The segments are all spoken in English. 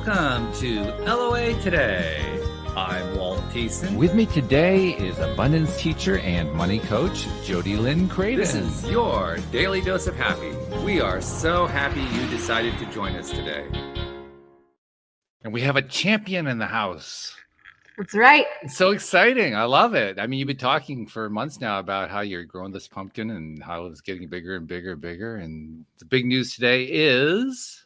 Welcome to LOA Today. I'm Walt Thiessen. With me today is abundance teacher and money coach, Jodielynn Craven. This is your daily dose of happy. We are so happy you decided to join us today. And we have a champion in the house. That's right. It's so exciting. I love it. I mean, you've been talking for months now about how you're growing this pumpkin and how it's getting bigger and bigger and bigger. And the big news today is...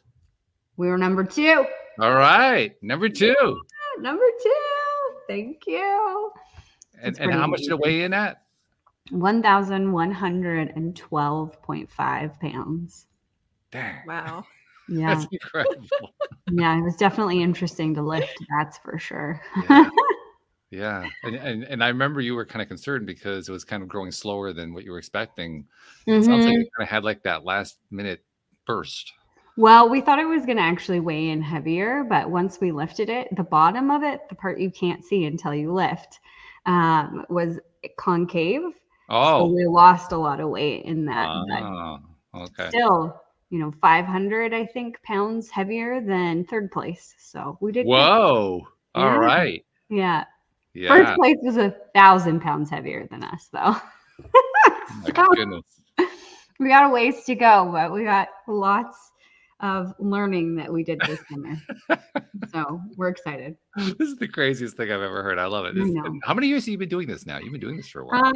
we were number 2. All right. Number 2. Yeah, number 2. Thank you. And how much did it weigh in at? 1,112.5 pounds. Dang. Wow. Yeah. That's incredible. Yeah, it was definitely interesting to lift, that's for sure. Yeah. And I remember you were kind of concerned because it was kind of growing slower than what you were expecting. Mm-hmm. It sounds like you kind of had like that last minute burst. Well, we thought it was going to actually weigh in heavier, but once we lifted it, the bottom of it, the part you can't see until you lift, was concave. Oh. So we lost a lot of weight in that. Okay. Still, 500, I think, pounds heavier than third place. So we did. Whoa. Good. All right. Yeah. Yeah. First place was 1,000 pounds heavier than us, though. My goodness. We got a ways to go, but we got lots of learning that we did this summer. So we're excited. This is the craziest thing I've ever heard. I love it. I know. How many years have you been doing this now? You've been doing this for a while.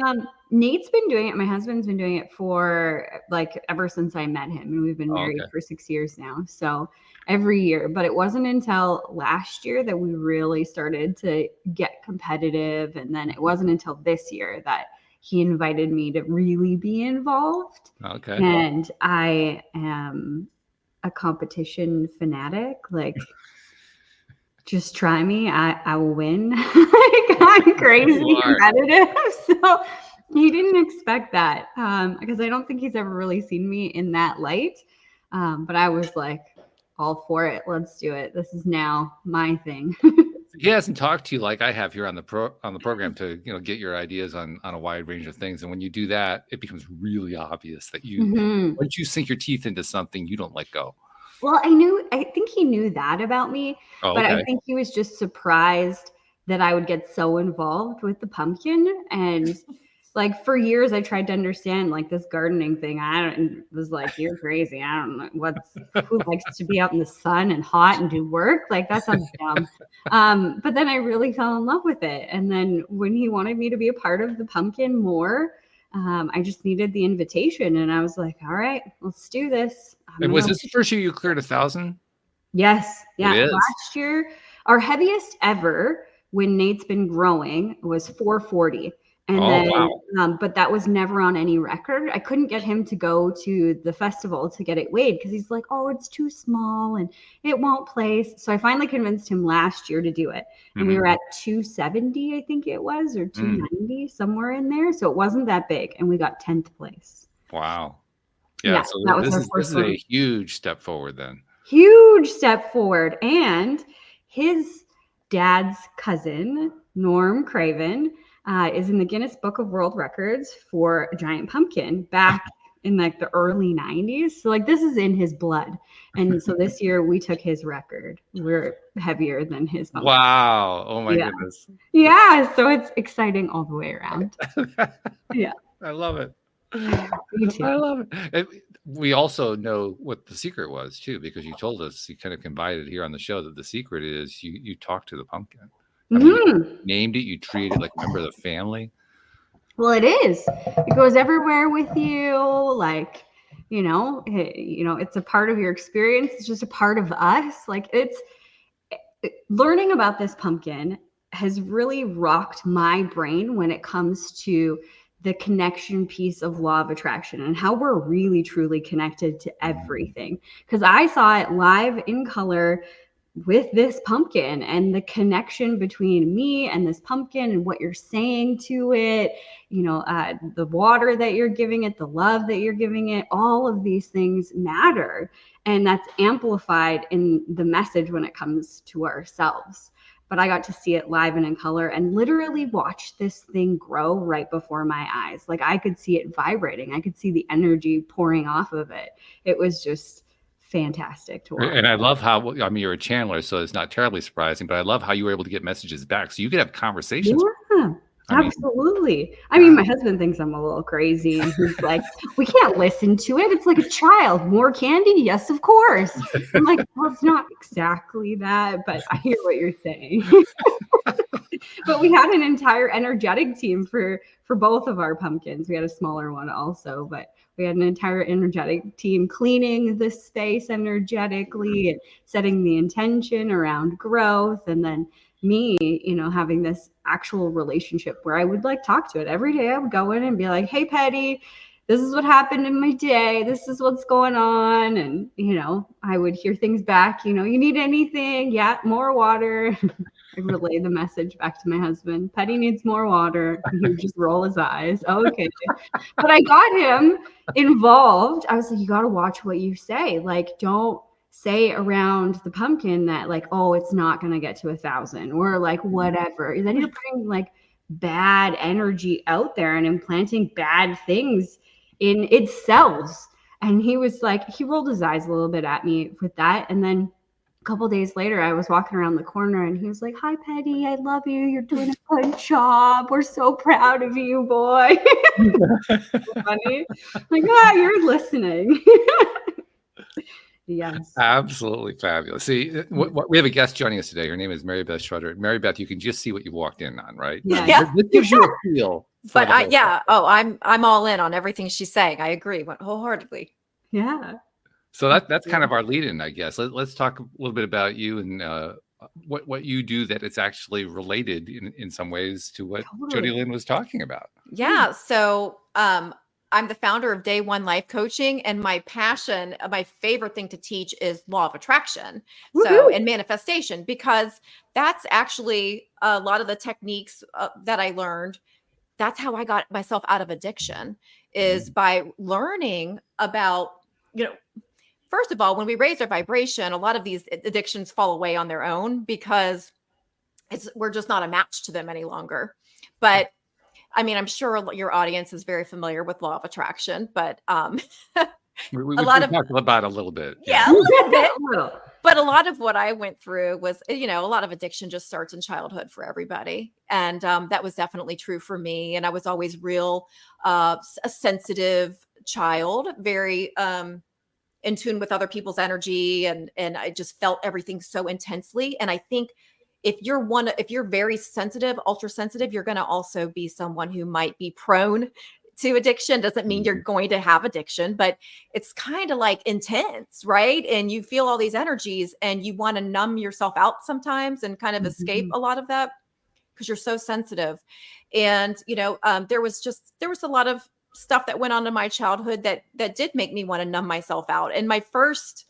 Nate's been doing it. My husband's been doing it for ever since I met him, and we've been married for 6 years now. So every year, but it wasn't until last year that we really started to get competitive. And then it wasn't until this year that he invited me to really be involved. Okay. And I am a competition fanatic. Just try me. I will win. I'm crazy competitive. So he didn't expect that because I don't think he's ever really seen me in that light. But I was like, all for it. Let's do it. This is now my thing. He hasn't talked to you like I have here on the program to get your ideas on a wide range of things. And when you do that, it becomes really obvious that you once you sink your teeth into something, you don't let go. Well, I think he knew that about me, but I think he was just surprised that I would get so involved with the pumpkin. And for years I tried to understand this gardening thing. I was like, you're crazy. I don't know who likes to be out in the sun and hot and do work. That sounds dumb. But then I really fell in love with it. And then when he wanted me to be a part of the pumpkin more, I just needed the invitation, and I was like, all right, let's do this. And was this the first year you cleared 1,000? Yes. Yeah. It is. Last year, our heaviest ever when Nate's been growing was 440. And wow. But that was never on any record. I couldn't get him to go to the festival to get it weighed because he's like, oh, it's too small and it won't place. So I finally convinced him last year to do it. And we were at 270, I think it was, or 290, somewhere in there. So it wasn't that big. And we got 10th place. Wow. Yeah, so that was this is a huge step forward then. Huge step forward. And his dad's cousin, Norm Craven, is in the Guinness Book of World Records for a giant pumpkin back in the early 90s. So this is in his blood. And so this year we took his record. We're heavier than his pumpkin. Wow. Oh my goodness. Yeah. So it's exciting all the way around. Yeah. I love it. Me too. I love it. We also know what the secret was too, because you told us, you kind of confided here on the show that the secret is you talked to the pumpkin. I mean, you named it, you treated it like a member of the family. Well, it is. It goes everywhere with you. It's a part of your experience. It's just a part of us. Learning about this pumpkin has really rocked my brain when it comes to the connection piece of law of attraction and how we're really, truly connected to everything. Because I saw it live in color with this pumpkin and the connection between me and this pumpkin and what you're saying to it, the water that you're giving it, the love that you're giving it, all of these things matter. And that's amplified in the message when it comes to ourselves. But I got to see it live and in color and literally watch this thing grow right before my eyes. I could see it vibrating. I could see the energy pouring off of it. It was just fantastic to watch. And I love how, I mean, you're a channeler, so it's not terribly surprising, but I love how you were able to get messages back. So you could have conversations. Yeah, I mean, absolutely. I mean, my husband thinks I'm a little crazy. And he's like, we can't listen to it. It's like a child. More candy? Yes, of course. I'm like, well, it's not exactly that, but I hear what you're saying. But we had an entire energetic team for both of our pumpkins. We had a smaller one also, but we had an entire energetic team cleaning the space energetically and setting the intention around growth. And then me, you know, having this actual relationship where I would like talk to it every day. I would go in and be like, hey, Petty, this is what happened in my day. This is what's going on. And, you know, I would hear things back, you know, you need anything? Yeah, more water. I relay the message back to my husband. Petty needs more water. He would just roll his eyes. Okay. But I got him involved. I was like, you got to watch what you say. Like, don't say around the pumpkin that like, oh, it's not going to get to 1,000 or like whatever. Then you're putting like bad energy out there and implanting bad things in its cells. And he was like, he rolled his eyes a little bit at me with that. And then a couple of days later, I was walking around the corner and he was like, hi, Petty, I love you. You're doing a good job. We're so proud of you, boy. So funny. Like, you're listening. Yes. Absolutely fabulous. See, we have a guest joining us today. Her name is Mary Beth Schroeder. Mary Beth, you can just see what you walked in on, right? Yeah. This gives you a feel. But I'm all in on everything she's saying. I agree wholeheartedly. Yeah. So that's kind of our lead-in, I guess. Let's talk a little bit about you and what you do that it's actually related in some ways to what Jodielynn was talking about. Yeah. So I'm the founder of Day One Life Coaching, and my passion, my favorite thing to teach is law of attraction. So, and manifestation, because that's actually a lot of the techniques that I learned. That's how I got myself out of addiction, is by learning about, you know, first of all, when we raise our vibration, a lot of these addictions fall away on their own because we're just not a match to them any longer. But I mean, I'm sure your audience is very familiar with law of attraction, but we talked about it a little bit. Yeah, a little bit. But a lot of what I went through was, you know, a lot of addiction just starts in childhood for everybody. And that was definitely true for me. And I was always a sensitive child, very in tune with other people's energy. And I just felt everything so intensely. And I think if you're very sensitive, ultra sensitive, you're going to also be someone who might be prone to addiction. Doesn't mean you're going to have addiction, but it's kind of like intense, right? And you feel all these energies and you want to numb yourself out sometimes and kind of escape a lot of that because you're so sensitive. And, you know, there was a lot of stuff that went on in my childhood that did make me want to numb myself out. And my first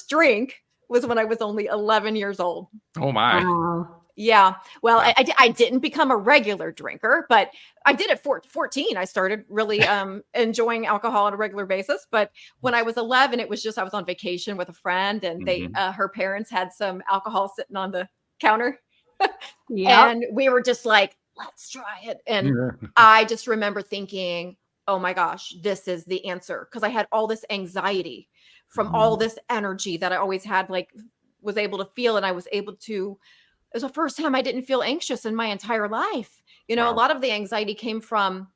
drink was when I was only 11 years old. Oh my. Wow. Yeah. Well, I didn't become a regular drinker, but I did at 14. I started really enjoying alcohol on a regular basis. But when I was 11, it was just, I was on vacation with a friend and her parents had some alcohol sitting on the counter. And we were just like, let's try it. And I just remember thinking, oh my gosh, this is the answer. Because I had all this anxiety from all this energy that I always had, like was able to feel. And I was able to, it was the first time I didn't feel anxious in my entire life. You know, a lot of the anxiety came from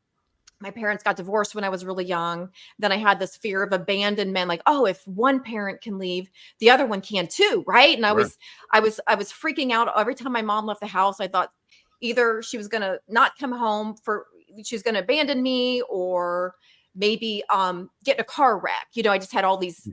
my parents got divorced when I was really young. Then I had this fear of abandonment, like, oh, if one parent can leave, the other one can too. Right. And I was freaking out every time my mom left the house. I thought either she was going to not come home she's going to abandon me, or maybe get in a car wreck. You know, I just had all these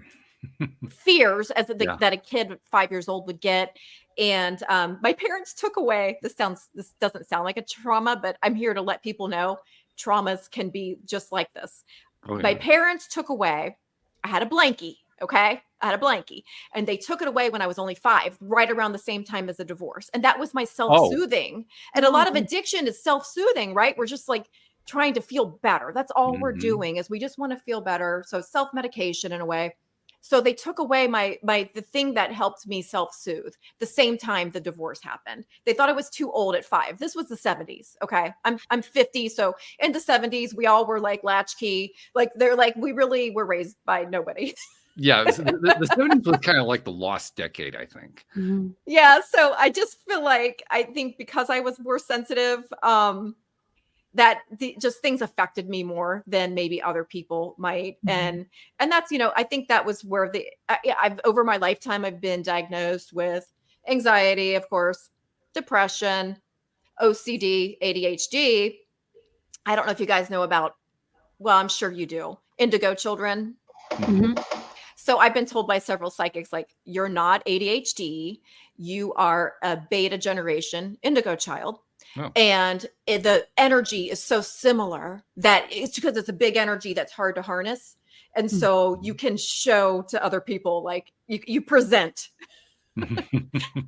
fears that a kid 5 years old would get. And my parents took away, this doesn't sound like a trauma, but I'm here to let people know traumas can be just like this. My parents took away, I had a blankie. Okay. I had a blankie and they took it away when I was only 5, right around the same time as the divorce. And that was my self-soothing. And a lot of addiction is self-soothing, right? We're just like trying to feel better. That's all we're doing, is we just want to feel better. So self-medication in a way. So they took away the thing that helped me self-soothe the same time the divorce happened. They thought I was too old at 5. This was the 70s. Okay. I'm 50. So in the 70s, we all were like latchkey. Like they're like, we really were raised by nobody. Yeah, the 70s was kind of like the lost decade, I think. Mm-hmm. Yeah, so I just feel like I think because I was more sensitive, that just things affected me more than maybe other people might. Mm-hmm. And that's, I think that was where I've over my lifetime I've been diagnosed with anxiety, of course, depression, OCD, ADHD. I don't know if you guys know about, well, I'm sure you do, indigo children. Mm-hmm. So I've been told by several psychics, like, you're not ADHD, you are a beta generation indigo child. Oh. And the energy is so similar that it's because it's a big energy that's hard to harness. And so you can show to other people, like you present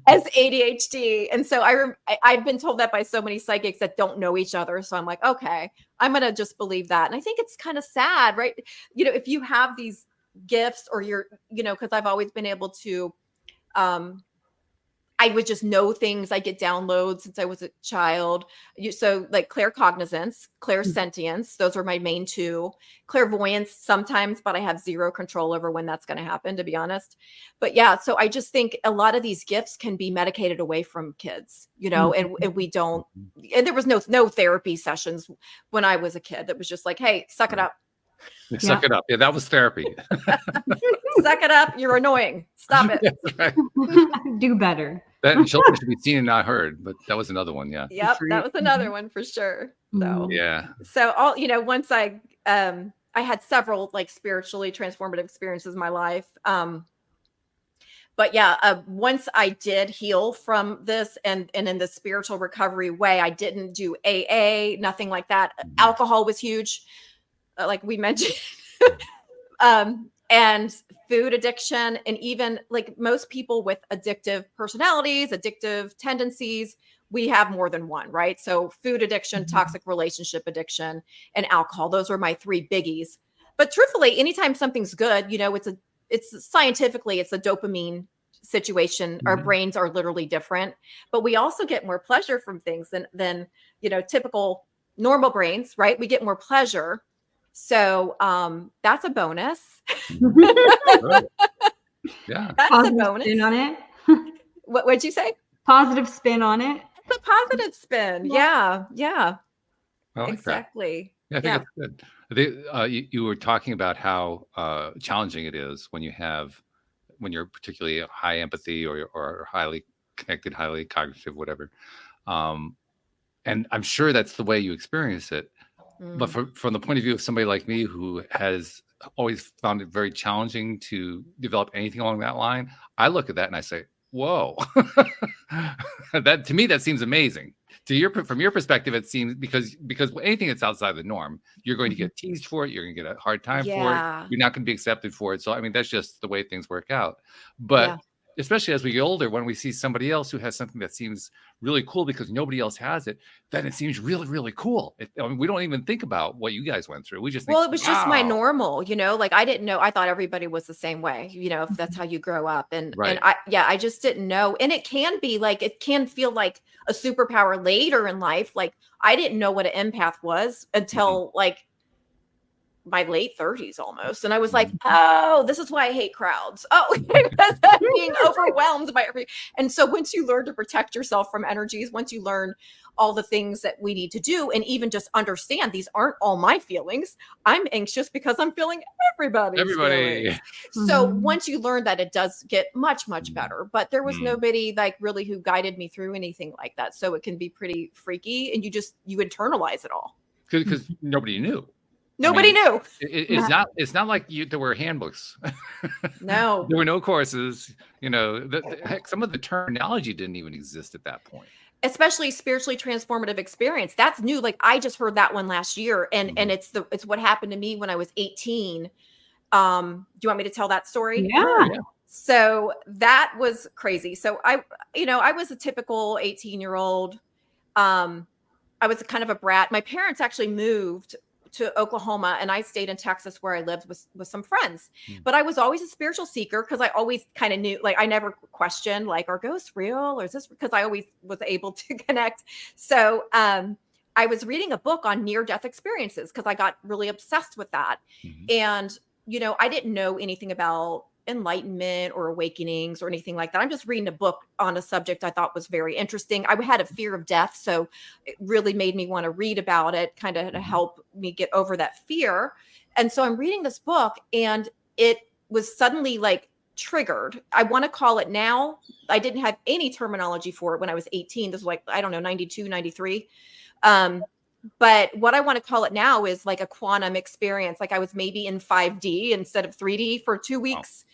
as ADHD. And so I've been told that by so many psychics that don't know each other. So I'm like, okay, I'm going to just believe that. And I think it's kind of sad, right? If you have these gifts or you're, because I've always been able to, I would just know things. I get downloads since I was a child. So like claircognizance, clairsentience, those are my main two. Clairvoyance sometimes, but I have zero control over when that's going to happen, to be honest. But yeah, so I just think a lot of these gifts can be medicated away from kids, and we don't, and there was no therapy sessions when I was a kid. That was just like, hey, suck it up. Suck it up. Yeah, that was therapy. Suck it up. You're annoying. Stop it. Right. Do better. That children should be seen and not heard, but that was another one. Yeah. Yep, that was another one for sure. So yeah. So all once I had several like spiritually transformative experiences in my life. But yeah, once I did heal from this and in the spiritual recovery way, I didn't do AA, nothing like that. Alcohol was huge, like we mentioned. And food addiction, and even like most people with addictive personalities, addictive tendencies, we have more than one, right? So food addiction, toxic relationship addiction, and alcohol, those are my three biggies. But truthfully, anytime something's good, it's scientifically, it's a dopamine situation. Our brains are literally different, but we also get more pleasure from things than typical normal brains, right? We get more pleasure. So that's a bonus. Yeah. That's Positive a bonus. spin on it. What'd you say? Positive spin on it. It's a positive spin. Yeah. I like Exactly. That. Yeah, I think that's good. You were talking about how challenging it is when you're particularly high empathy or highly connected, highly cognitive, whatever. And I'm sure that's the way you experience it. But from the point of view of somebody like me who has always found it very challenging to develop anything along that line, I look at that and I say, whoa, that to me, that seems amazing. From your perspective, it seems because anything that's outside the norm, you're going to get teased for it. You're going to get a hard time for it. You're not going to be accepted for it. So, I mean, that's just the way things work out. But especially as we get older, when we see somebody else who has something that seems really cool because nobody else has it, then it seems really, really cool. We don't even think about what you guys went through. We just think, it was just my normal, like I didn't know. I thought everybody was the same way, if that's how you grow up. And I just didn't know. And it can be like, it can feel like a superpower later in life. Like I didn't know what an empath was until like my late 30s almost. And I was like, oh, this is why I hate crowds. Oh, because I'm being overwhelmed by everything. And so once you learn to protect yourself from energies, once you learn all the things that we need to do, and even just understand these aren't all my feelings. I'm anxious because I'm feeling everybody's feelings. So once you learn that, it does get much, much better. But there was nobody like really who guided me through anything like that. So it can be pretty freaky, and you internalize it all. Because nobody knew. Nobody knew. It's not like there were handbooks. No, there were no courses. Heck, some of the terminology didn't even exist at that point. Especially spiritually transformative experience. That's new. Like I just heard that one last year, and it's what happened to me when I was 18. Do you want me to tell that story? Yeah. So that was crazy. So I was a typical 18-year-old. I was kind of a brat. My parents actually moved to Oklahoma, and I stayed in Texas where I lived with some friends. But I was always a spiritual seeker because I always kind of knew, like I never questioned like, are ghosts real or is this, because I always was able to connect. So I was reading a book on near-death experiences because I got really obsessed with that. And I didn't know anything about enlightenment or awakenings or anything like that. I'm just reading a book on a subject I thought was very interesting. I had a fear of death, so it really made me want to read about it, kind of to help me get over that fear. And so I'm reading this book, and it was suddenly like triggered. I want to call it now. I didn't have any terminology for it when I was 18. This was like, I don't know, 92, 93. But what I want to call it now is like a quantum experience. Like I was maybe in 5D instead of 3D for 2 weeks.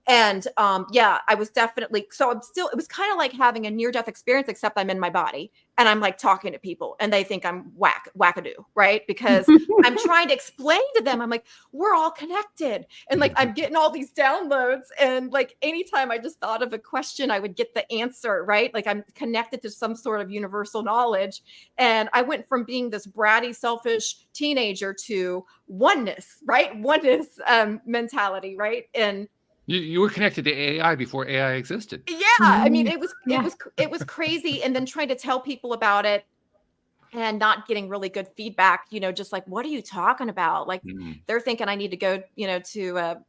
And yeah, I was definitely, so it was kind of like having a near-death experience, except I'm in my body and I'm like talking to people and they think I'm wackadoo, right? Because I'm trying to explain to them, I'm like, we're all connected. And like, I'm getting all these downloads. And like, anytime I just thought of a question, I would get the answer, right? Like I'm connected to some sort of universal knowledge. And I went from being this bratty, selfish teenager to oneness, right? Oneness mentality, right? And you were connected to AI before AI existed. yeah, I mean, it was crazy. And then trying to tell people about it and not getting really good feedback, just like, what are you talking about? Like they're thinking I need to go, to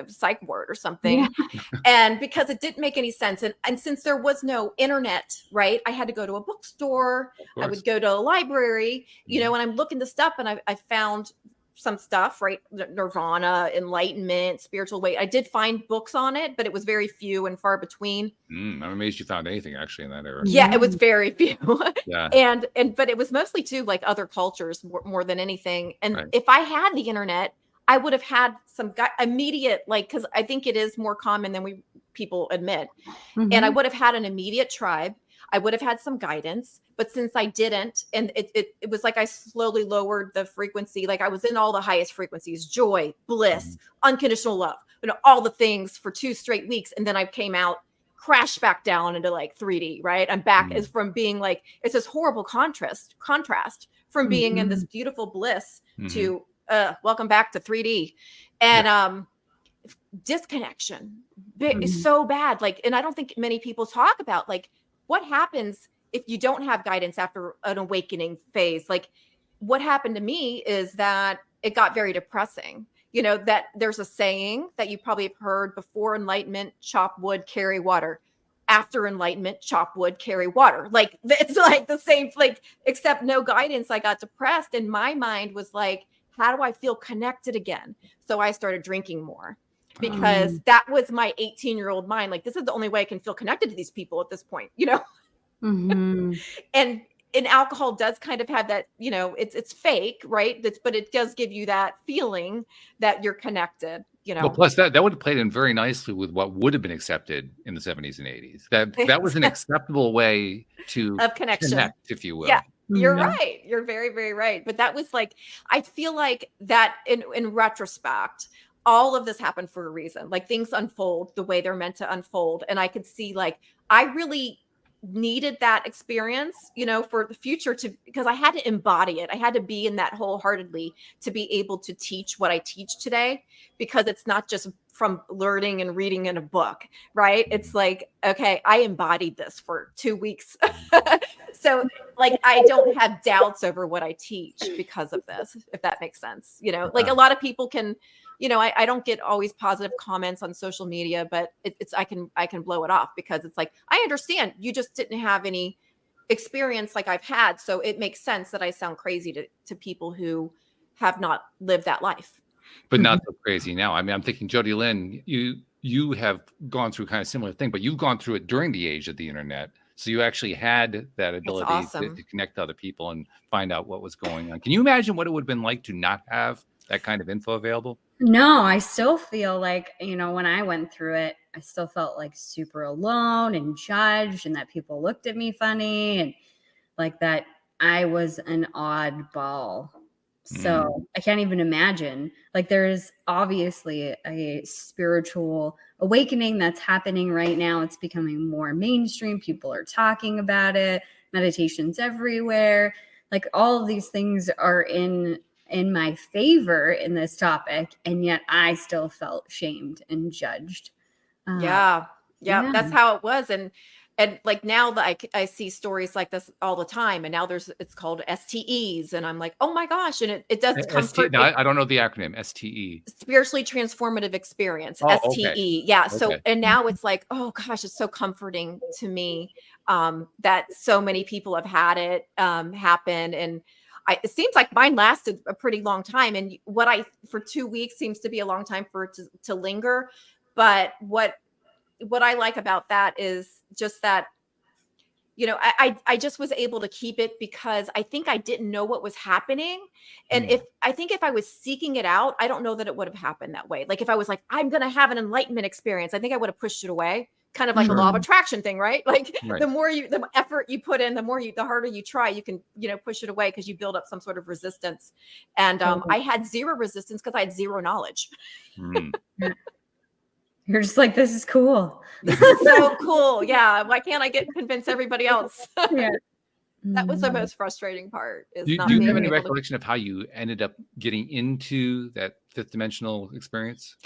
psych ward or something. Yeah. And because it didn't make any sense. And since there was no internet, right, I had to go to a bookstore. I would go to a library, and I'm looking this stuff, and I found some stuff, right? Nirvana, enlightenment, spiritual way. I did find books on it, but it was very few and far between. I'm amazed you found anything actually in that era. Yeah, it was very few. Yeah. But it was mostly too like other cultures more than anything. And if I had the internet, I would have had some immediate, like, because I think it is more common than people admit. And I would have had an immediate tribe. I would have had some guidance, but since I didn't, and it was like I slowly lowered the frequency. Like I was in all the highest frequencies, joy, bliss, unconditional love, all the things for 2 straight weeks. And then I came out, crashed back down into like 3D, right? I'm back as from being like, it's this horrible contrast from being in this beautiful bliss to welcome back to 3D. And disconnection is so bad. Like, and I don't think many people talk about like what happens if you don't have guidance after an awakening phase. Like what happened to me is that it got very depressing. That there's a saying that you probably have heard: before enlightenment, chop wood, carry water. After enlightenment, chop wood, carry water. Like it's like the same, like, except no guidance. I got depressed and my mind was like, how do I feel connected again? So I started drinking more because that was my 18-year-old mind. Like, this is the only way I can feel connected to these people at this point, And alcohol does kind of have that, it's fake, right? But it does give you that feeling that you're connected, Well, plus that would have played in very nicely with what would have been accepted in the 70s and 80s. That was an acceptable way of connection, connect, if you will. Yeah. You're right. You're very, very right. But that was like, I feel like that in retrospect, all of this happened for a reason. Like things unfold the way they're meant to unfold. And I could see like, I really needed that experience, for the future because I had to embody it. I had to be in that wholeheartedly to be able to teach what I teach today, because it's not just from learning and reading in a book, right? It's like, okay, I embodied this for 2 weeks. So like, I don't have doubts over what I teach because of this, if that makes sense. Like a lot of people can, I don't get always positive comments on social media, but I can blow it off because it's like, I understand you just didn't have any experience like I've had. So it makes sense that I sound crazy to people who have not lived that life. But not so crazy now. I mean, I'm thinking, Jodielynn, you have gone through kind of similar thing, but you've gone through it during the age of the internet. So you actually had that ability to connect to other people and find out what was going on. Can you imagine what it would have been like to not have that kind of info available? No, I still feel like, when I went through it, I still felt like super alone and judged, and that people looked at me funny, and like that I was an oddball. So I can't even imagine. Like there's obviously a spiritual awakening that's happening right now. It's becoming more mainstream. People are talking about it. Meditation's everywhere. Like all of these things are in my favor in this topic, and yet I still felt shamed and judged. Yeah, that's how it was. And and like now that I see stories like this all the time, and now it's called STEs, and I'm like, oh my gosh, and it does comfort. No, I don't know the acronym. STE. Spiritually transformative experience, Oh, STE. okay. Yeah. So, Okay. and now it's like, oh gosh, it's so comforting to me that so many people have had it happen. And it seems like mine lasted a pretty long time. And for 2 weeks seems to be a long time for it to linger. But what I like about that is just that, I just was able to keep it because I think I didn't know what was happening. And if I was seeking it out, I don't know that it would have happened that way. Like if I was like, I'm going to have an enlightenment experience, I think I would have pushed it away. Kind of like a law of attraction thing, right? Like the effort you put in, the harder you try, you can, push it away because you build up some sort of resistance. And I had zero resistance because I had zero knowledge. You're just like, this is cool. This is so cool. Yeah. Why can't I convince everybody else? Yeah. That was the most frustrating part. Do you have any recollection of how you ended up getting into that fifth dimensional experience?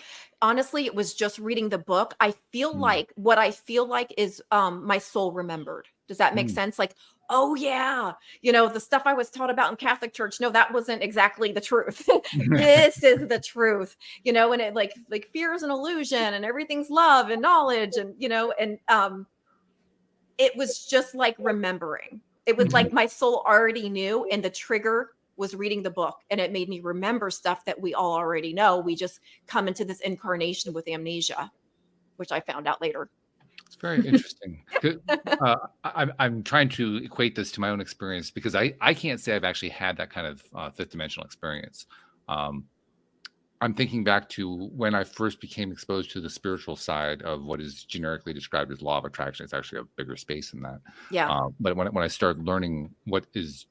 Honestly, it was just reading the book. I feel like what I feel like is my soul remembered. Does that make sense? Like, oh yeah, the stuff I was taught about in Catholic church. No, that wasn't exactly the truth. This is the truth, and it like fear is an illusion and everything's love and knowledge. And, it was just like remembering. It was like my soul already knew, and the trigger was reading the book, and it made me remember stuff that we all already know. We just come into this incarnation with amnesia, which I found out later. It's very interesting. I'm trying to equate this to my own experience because I can't say I've actually had that kind of fifth dimensional experience. I'm thinking back to when I first became exposed to the spiritual side of what is generically described as law of attraction. It's actually a bigger space than that. Yeah. But when I started learning what is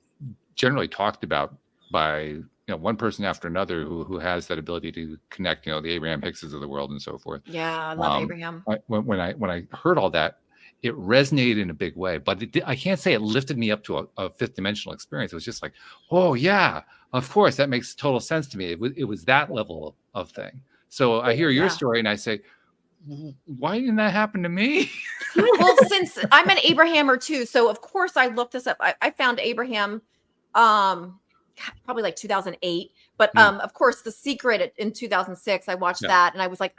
generally talked about by one person after another who has that ability to connect, the Abraham Hickses of the world and so forth. Yeah, I love Abraham. When I heard all that, it resonated in a big way, but I can't say it lifted me up to a fifth dimensional experience. It was just like, oh yeah, of course, that makes total sense to me. It was that level of thing. So I hear your story and I say, why didn't that happen to me? Well, since I'm an Abrahamer too, so of course I looked this up. I found Abraham probably like 2008, but of course The Secret in 2006, I watched that and I was like,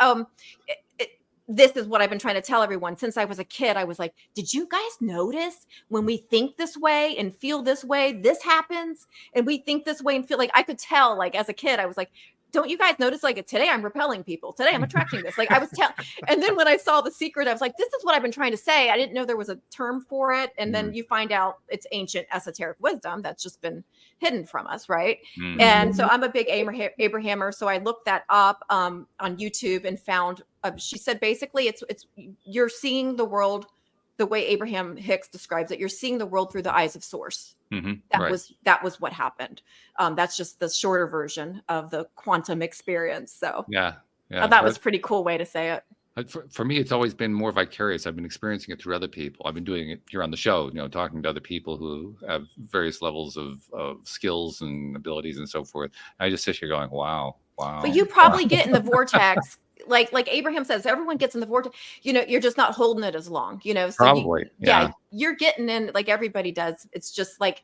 this is what I've been trying to tell everyone since I was a kid. I was like, did you guys notice when we think this way and feel this way, this happens? And we think this way and feel like, I could tell, like as a kid, I was like, don't you guys notice, like today I'm repelling people, today I'm attracting this, like I was telling. And then when I saw The Secret, I was like, this is what I've been trying to say. I didn't know there was a term for it. And then you find out it's ancient esoteric wisdom that's just been hidden from us, right? And so I'm a big Abrahamer, so I looked that up on YouTube and found she said basically it's you're seeing the world the way Abraham Hicks describes it. You're seeing the world through the eyes of source. That was what happened. That's just the shorter version of the quantum experience. So yeah, that was a pretty cool way to say it. For me, it's always been more vicarious. I've been experiencing it through other people. I've been doing it here on the show, talking to other people who have various levels of skills and abilities and so forth. I just sit here going, wow. But you probably get in the vortex. Like Abraham says, everyone gets in the vortex, you're just not holding it as long, so probably. You're getting in like everybody does. It's just like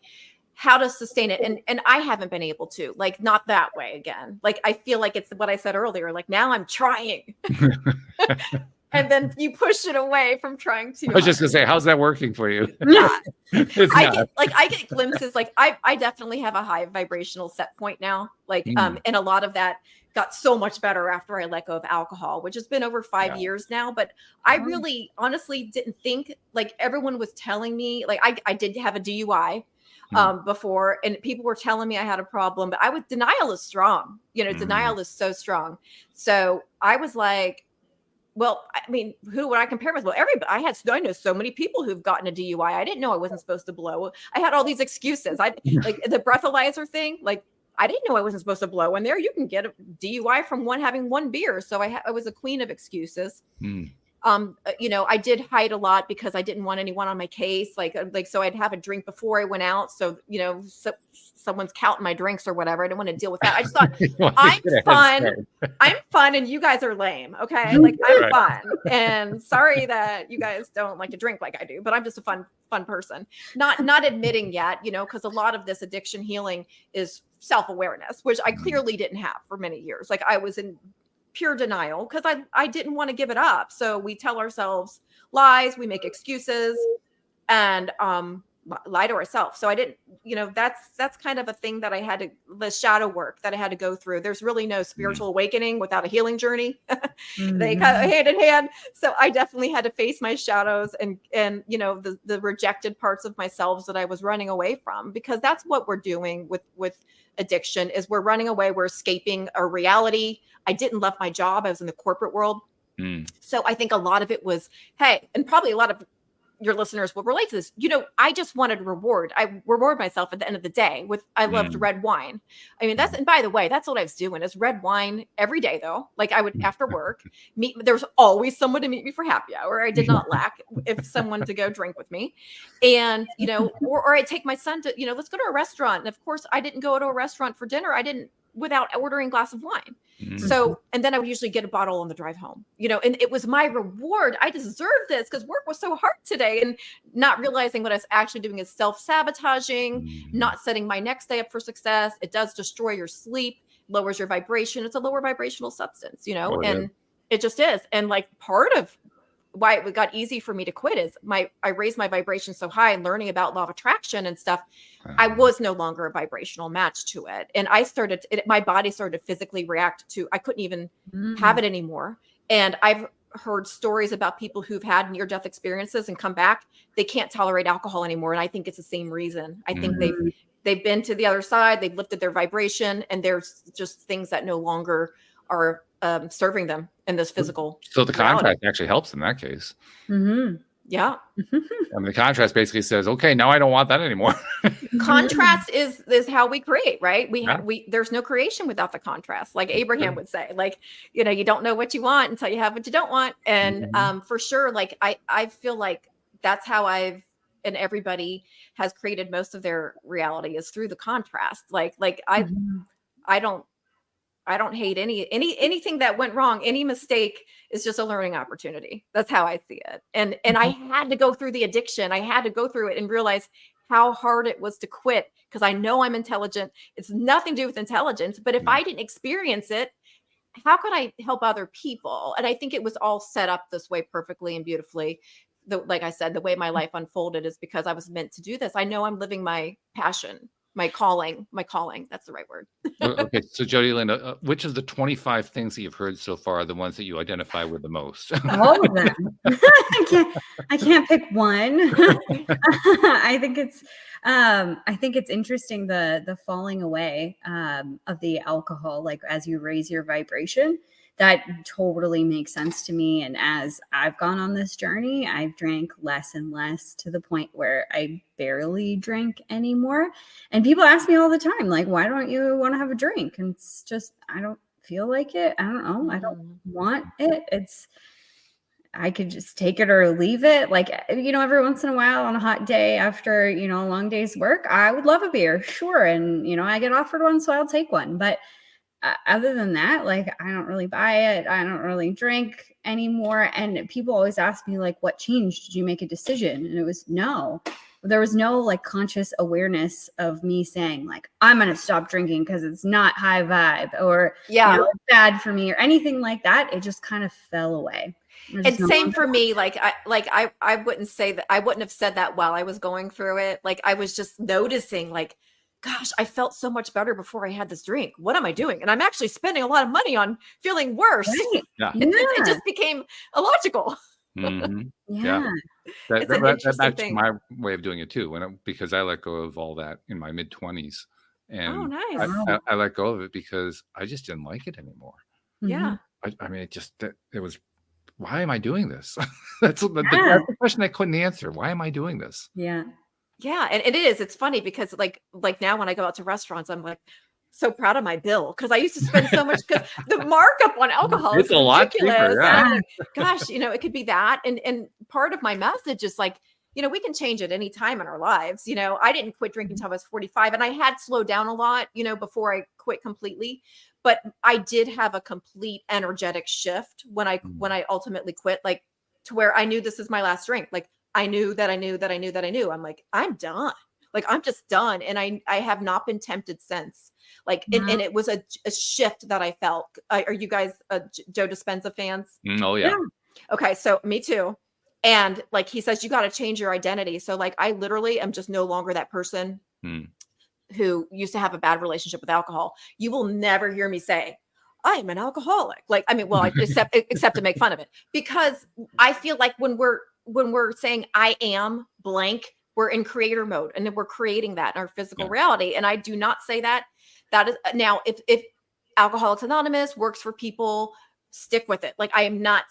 how to sustain it. And I haven't been able to, like, not that way again. Like, I feel like it's what I said earlier, like now I'm trying and then you push it away from trying to. I was just gonna say, how's that working for you? Yeah. I get glimpses. Like I definitely have a high vibrational set point now. Like, and a lot of that got so much better after I let go of alcohol, which has been over 5 years now. But I really honestly didn't think, like everyone was telling me, like I did have a DUI before, and people were telling me I had a problem, but denial is strong. Denial is so strong. So I was like, well, I mean, who would I compare with? Well, everybody. I know so many people who've gotten a DUI. I didn't know I wasn't supposed to blow. I had all these excuses. Like the breathalyzer thing. Like, I didn't know I wasn't supposed to blow in there. You can get a DUI from having one beer. So I was a queen of excuses. I did hide a lot because I didn't want anyone on my case. So I'd have a drink before I went out. So, someone's counting my drinks or whatever. I didn't want to deal with that. I just thought I'm fun. I'm fun and you guys are lame. Okay. Like I'm fun and sorry that you guys don't like to drink like I do, but I'm just a fun person. Not admitting yet, because a lot of this addiction healing is self-awareness, which I clearly didn't have for many years. Like I was in pure denial because I didn't want to give it up. So we tell ourselves lies, we make excuses and lie to ourselves. So I didn't, that's kind of a thing that I had to, the shadow work that I had to go through. There's really no spiritual awakening without a healing journey. They kind of hand in hand. So I definitely had to face my shadows and the rejected parts of myself that I was running away from, because that's what we're doing with addiction is we're running away. We're escaping a reality. I didn't love my job. I was in the corporate world. So I think a lot of it was, hey, and probably a lot of your listeners will relate to this. I just wanted reward. I reward myself at the end of the day with, I loved red wine. I mean, and by the way, that's what I was doing is red wine every day though. Like I would, after work, there was always someone to meet me for happy hour. I did not lack if someone to go drink with me. And, or I'd take my son to, let's go to a restaurant. And of course I didn't go to a restaurant for dinner. I didn't, without ordering a glass of wine. So, and then I would usually get a bottle on the drive home, and it was my reward. I deserve this because work was so hard today, and not realizing what I was actually doing is self-sabotaging, not setting my next day up for success. It does destroy your sleep, lowers your vibration. It's a lower vibrational substance, and it just is. And like part of why it got easy for me to quit is I raised my vibration so high and learning about law of attraction and stuff. I was no longer a vibrational match to it. And my body started to physically react to, I couldn't even have it anymore. And I've heard stories about people who've had near-death experiences and come back. They can't tolerate alcohol anymore. And I think it's the same reason. I think they've been to the other side, they've lifted their vibration, and there's just things that no longer are serving them in this physical. So the contrast actually helps in that case. Yeah. I mean, the contrast basically says, okay, now I don't want that anymore. Contrast is how we create, right? There's no creation without the contrast. Like Abraham would say, like, you don't know what you want until you have what you don't want. And for sure, like I feel like that's how and everybody has created most of their reality is through the contrast. Like I don't hate anything that went wrong. Any mistake is just a learning opportunity. That's how I see it. And I had to go through the addiction. I had to go through it and realize how hard it was to quit, because I know I'm intelligent. It's nothing to do with intelligence, but if I didn't experience it, how could I help other people? And I think it was all set up this way perfectly and beautifully. Like I said, the way my life unfolded is because I was meant to do this. I know I'm living my passion. My calling, that's the right word. Okay. So Jodielynn, which of the 25 things that you've heard so far are the ones that you identify with the most? All of them. I can't pick one. I think it's interesting the falling away of the alcohol, like as you raise your vibration. That totally makes sense to me. And as I've gone on this journey, I've drank less and less to the point where I barely drink anymore. And people ask me all the time, like, why don't you want to have a drink? And it's just, I don't feel like it. I don't know. I don't want it. I could just take it or leave it. Like, every once in a while on a hot day after, a long day's work, I would love a beer. Sure. And, I get offered one, so I'll take one. But other than that, like, I don't really buy it. I don't really drink anymore. And people always ask me, like, what changed? Did you make a decision? And it was no. There was no like conscious awareness of me saying, like, I'm going to stop drinking because it's not high vibe or it's bad for me or anything like that. It just kind of fell away. And same for me. I wouldn't say that. I wouldn't have said that while I was going through it. Like, I was just noticing, like, gosh, I felt so much better before I had this drink. What am I doing? And I'm actually spending a lot of money on feeling worse. Right. Yeah. It just became illogical. Yeah. That's my way of doing it too. Because I let go of all that in my mid-20s, and nice. I let go of it because I just didn't like it anymore. Yeah. I mean, it was. Why am I doing this? That's the question I couldn't answer. Why am I doing this? Yeah. Yeah. And it is. It's funny because like now when I go out to restaurants, I'm like, so proud of my bill because I used to spend so much because the markup on alcohol It's is a lot ridiculous. cheaper, yeah. And I'm like, gosh, it could be that. And part of my message is like, we can change at any time in our lives. I didn't quit drinking until I was 45 and I had slowed down a lot, before I quit completely. But I did have a complete energetic shift when I ultimately quit, like to where I knew this is my last drink. Like I knew that I knew that I knew that I knew. I'm like, I'm done. Like I'm just done. And I have not been tempted since. Like, and it was a shift that I felt. Are you guys Joe Dispenza fans? Oh yeah. Okay. So me too. And like he says, you got to change your identity. So like I literally am just no longer that person who used to have a bad relationship with alcohol. You will never hear me say, I am an alcoholic. Like, I mean, well, except to make fun of it, because I feel like when we're saying I am blank, we're in creator mode and we're creating that in our physical reality. And I do not say that. That is now, if Alcoholics Anonymous works for people, stick with it. Like I'm not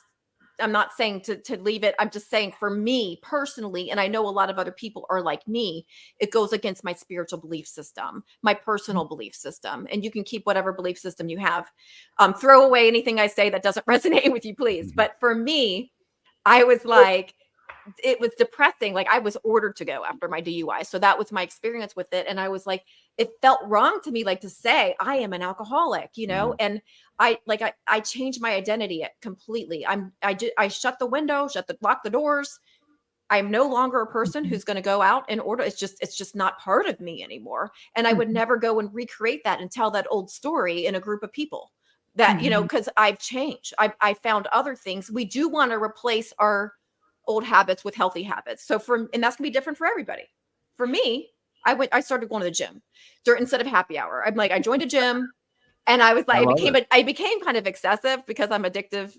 saying to leave it. I'm just saying for me personally, and I know a lot of other people are like me, it goes against my spiritual belief system, my personal belief system. And you can keep whatever belief system you have. Throw away anything I say that doesn't resonate with you, please. But for me, I was like, it was depressing. Like I was ordered to go after my DUI. So that was my experience with it. And I was like, it felt wrong to me, like to say I am an alcoholic, and I changed my identity completely. I shut the window, lock the doors. I'm no longer a person who's going to go out and order. It's just not part of me anymore. And I would never go and recreate that and tell that old story in a group of people that, because I've changed. I found other things. We do want to replace our old habits with healthy habits. And that's gonna be different for everybody. For me, I started going to the gym instead of happy hour. I joined a gym and I was like, I became kind of excessive because I'm addictive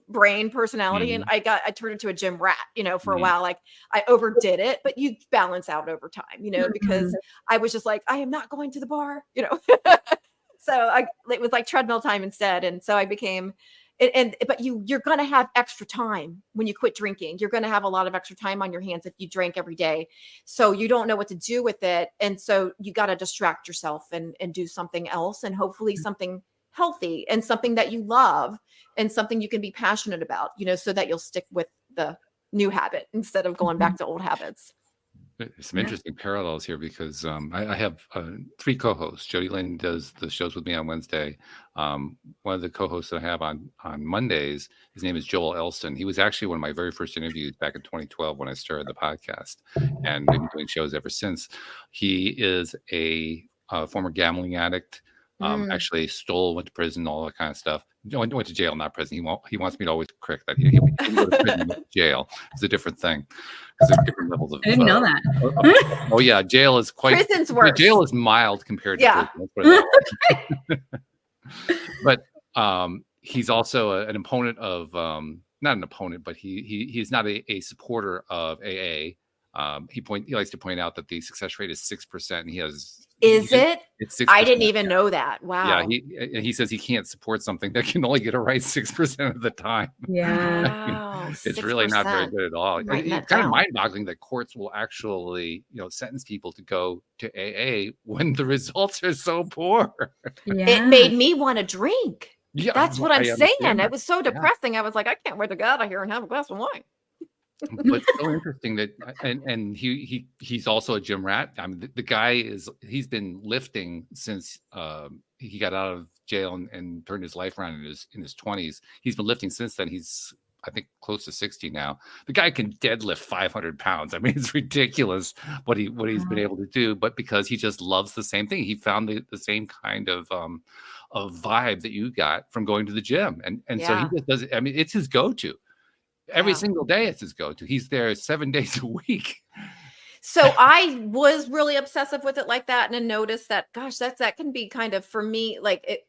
brain personality. And I turned into a gym rat, for a while. Like I overdid it, but you balance out over time, because I was just like, I am not going to the bar, So it was like treadmill time instead. And so I became but you're going to have extra time when you quit drinking. You're going to have a lot of extra time on your hands if you drink every day. So you don't know what to do with it. And so you got to distract yourself and do something else, and hopefully something healthy and something that you love and something you can be passionate about, so that you'll stick with the new habit instead of going back to old habits. There's some interesting parallels here because I have 3 co-hosts. Jodielynn does the shows with me on Wednesday. One of the co-hosts that I have on Mondays, his name is Joel Elston. He was actually one of my very first interviews back in 2012 when I started the podcast, and we've been doing shows ever since. He is a former gambling addict. Actually stole, went to prison, all that kind of stuff. Went to jail, not prison. He wants me to always correct that. He didn't go to prison, he went to jail. It's a different thing. There's different levels of. I didn't know that. Oh yeah, jail is quite. Prison's worse. Jail is mild compared to prison. But he's also an opponent of not an opponent, but he's not a supporter of AA. He likes to point out that the success rate is 6%, and he has. Is it? It's 6%. I didn't even know that. Wow. Yeah, he says he can't support something that can only get it right 6% of the time. Yeah. Wow, it's really not very good at all. It's kind of mind-boggling that courts will actually, sentence people to go to AA when the results are so poor. Yeah. It made me want to drink. Yeah, that's what I'm saying. That. It was so depressing. Yeah. I was like, I can't wait to get out of here and have a glass of wine. But so interesting that, and he's also a gym rat. I mean, the guy he's been lifting since he got out of jail and turned his life around in his 20s. He's been lifting since then. He's, I think, close to 60 now. The guy can deadlift 500 pounds. I mean, it's ridiculous what he's been able to do. But because he just loves the same thing, he found the same kind of vibe that you got from going to the gym, and so he just does it. I mean, it's his go-to. Every single day it's his go-to. He's there 7 days a week. So I was really obsessive with it like that, and I noticed that, gosh, that can be kind of, for me, like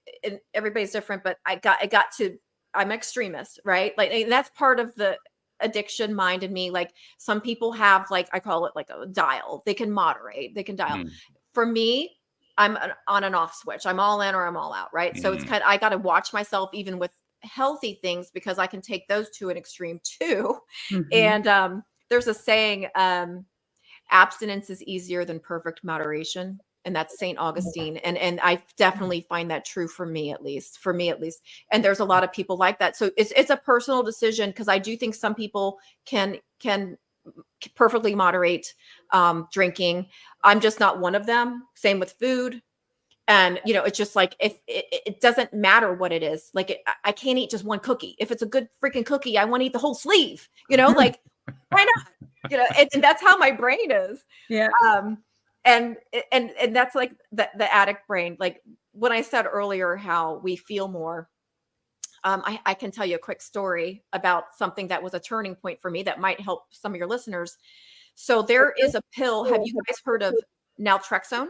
everybody's different, but I got to, I'm extremist, right? Like, and that's part of the addiction mind in me. Like some people have, like, I call it like a dial. They can moderate, they can dial. For me, I'm an on and off switch. I'm all in or I'm all out, right? So it's kind of, I got to watch myself even with healthy things, because I can take those to an extreme too. And there's a saying, abstinence is easier than perfect moderation. and that's St. Augustine. And I definitely find that true for me, at least. And there's a lot of people like that. So it's a personal decision, because I do think some people can perfectly moderate drinking. I'm just not one of them. Same with food. And, you know, it's just like, if it doesn't matter what it is, like I can't eat just one cookie. If it's a good freaking cookie, I want to eat the whole sleeve, you know, like why not? You know, and that's how my brain is. Yeah. And that's like the addict brain. Like when I said earlier how we feel more, I can tell you a quick story about something that was a turning point for me that might help some of your listeners. So there is a pill. Have you guys heard of naltrexone?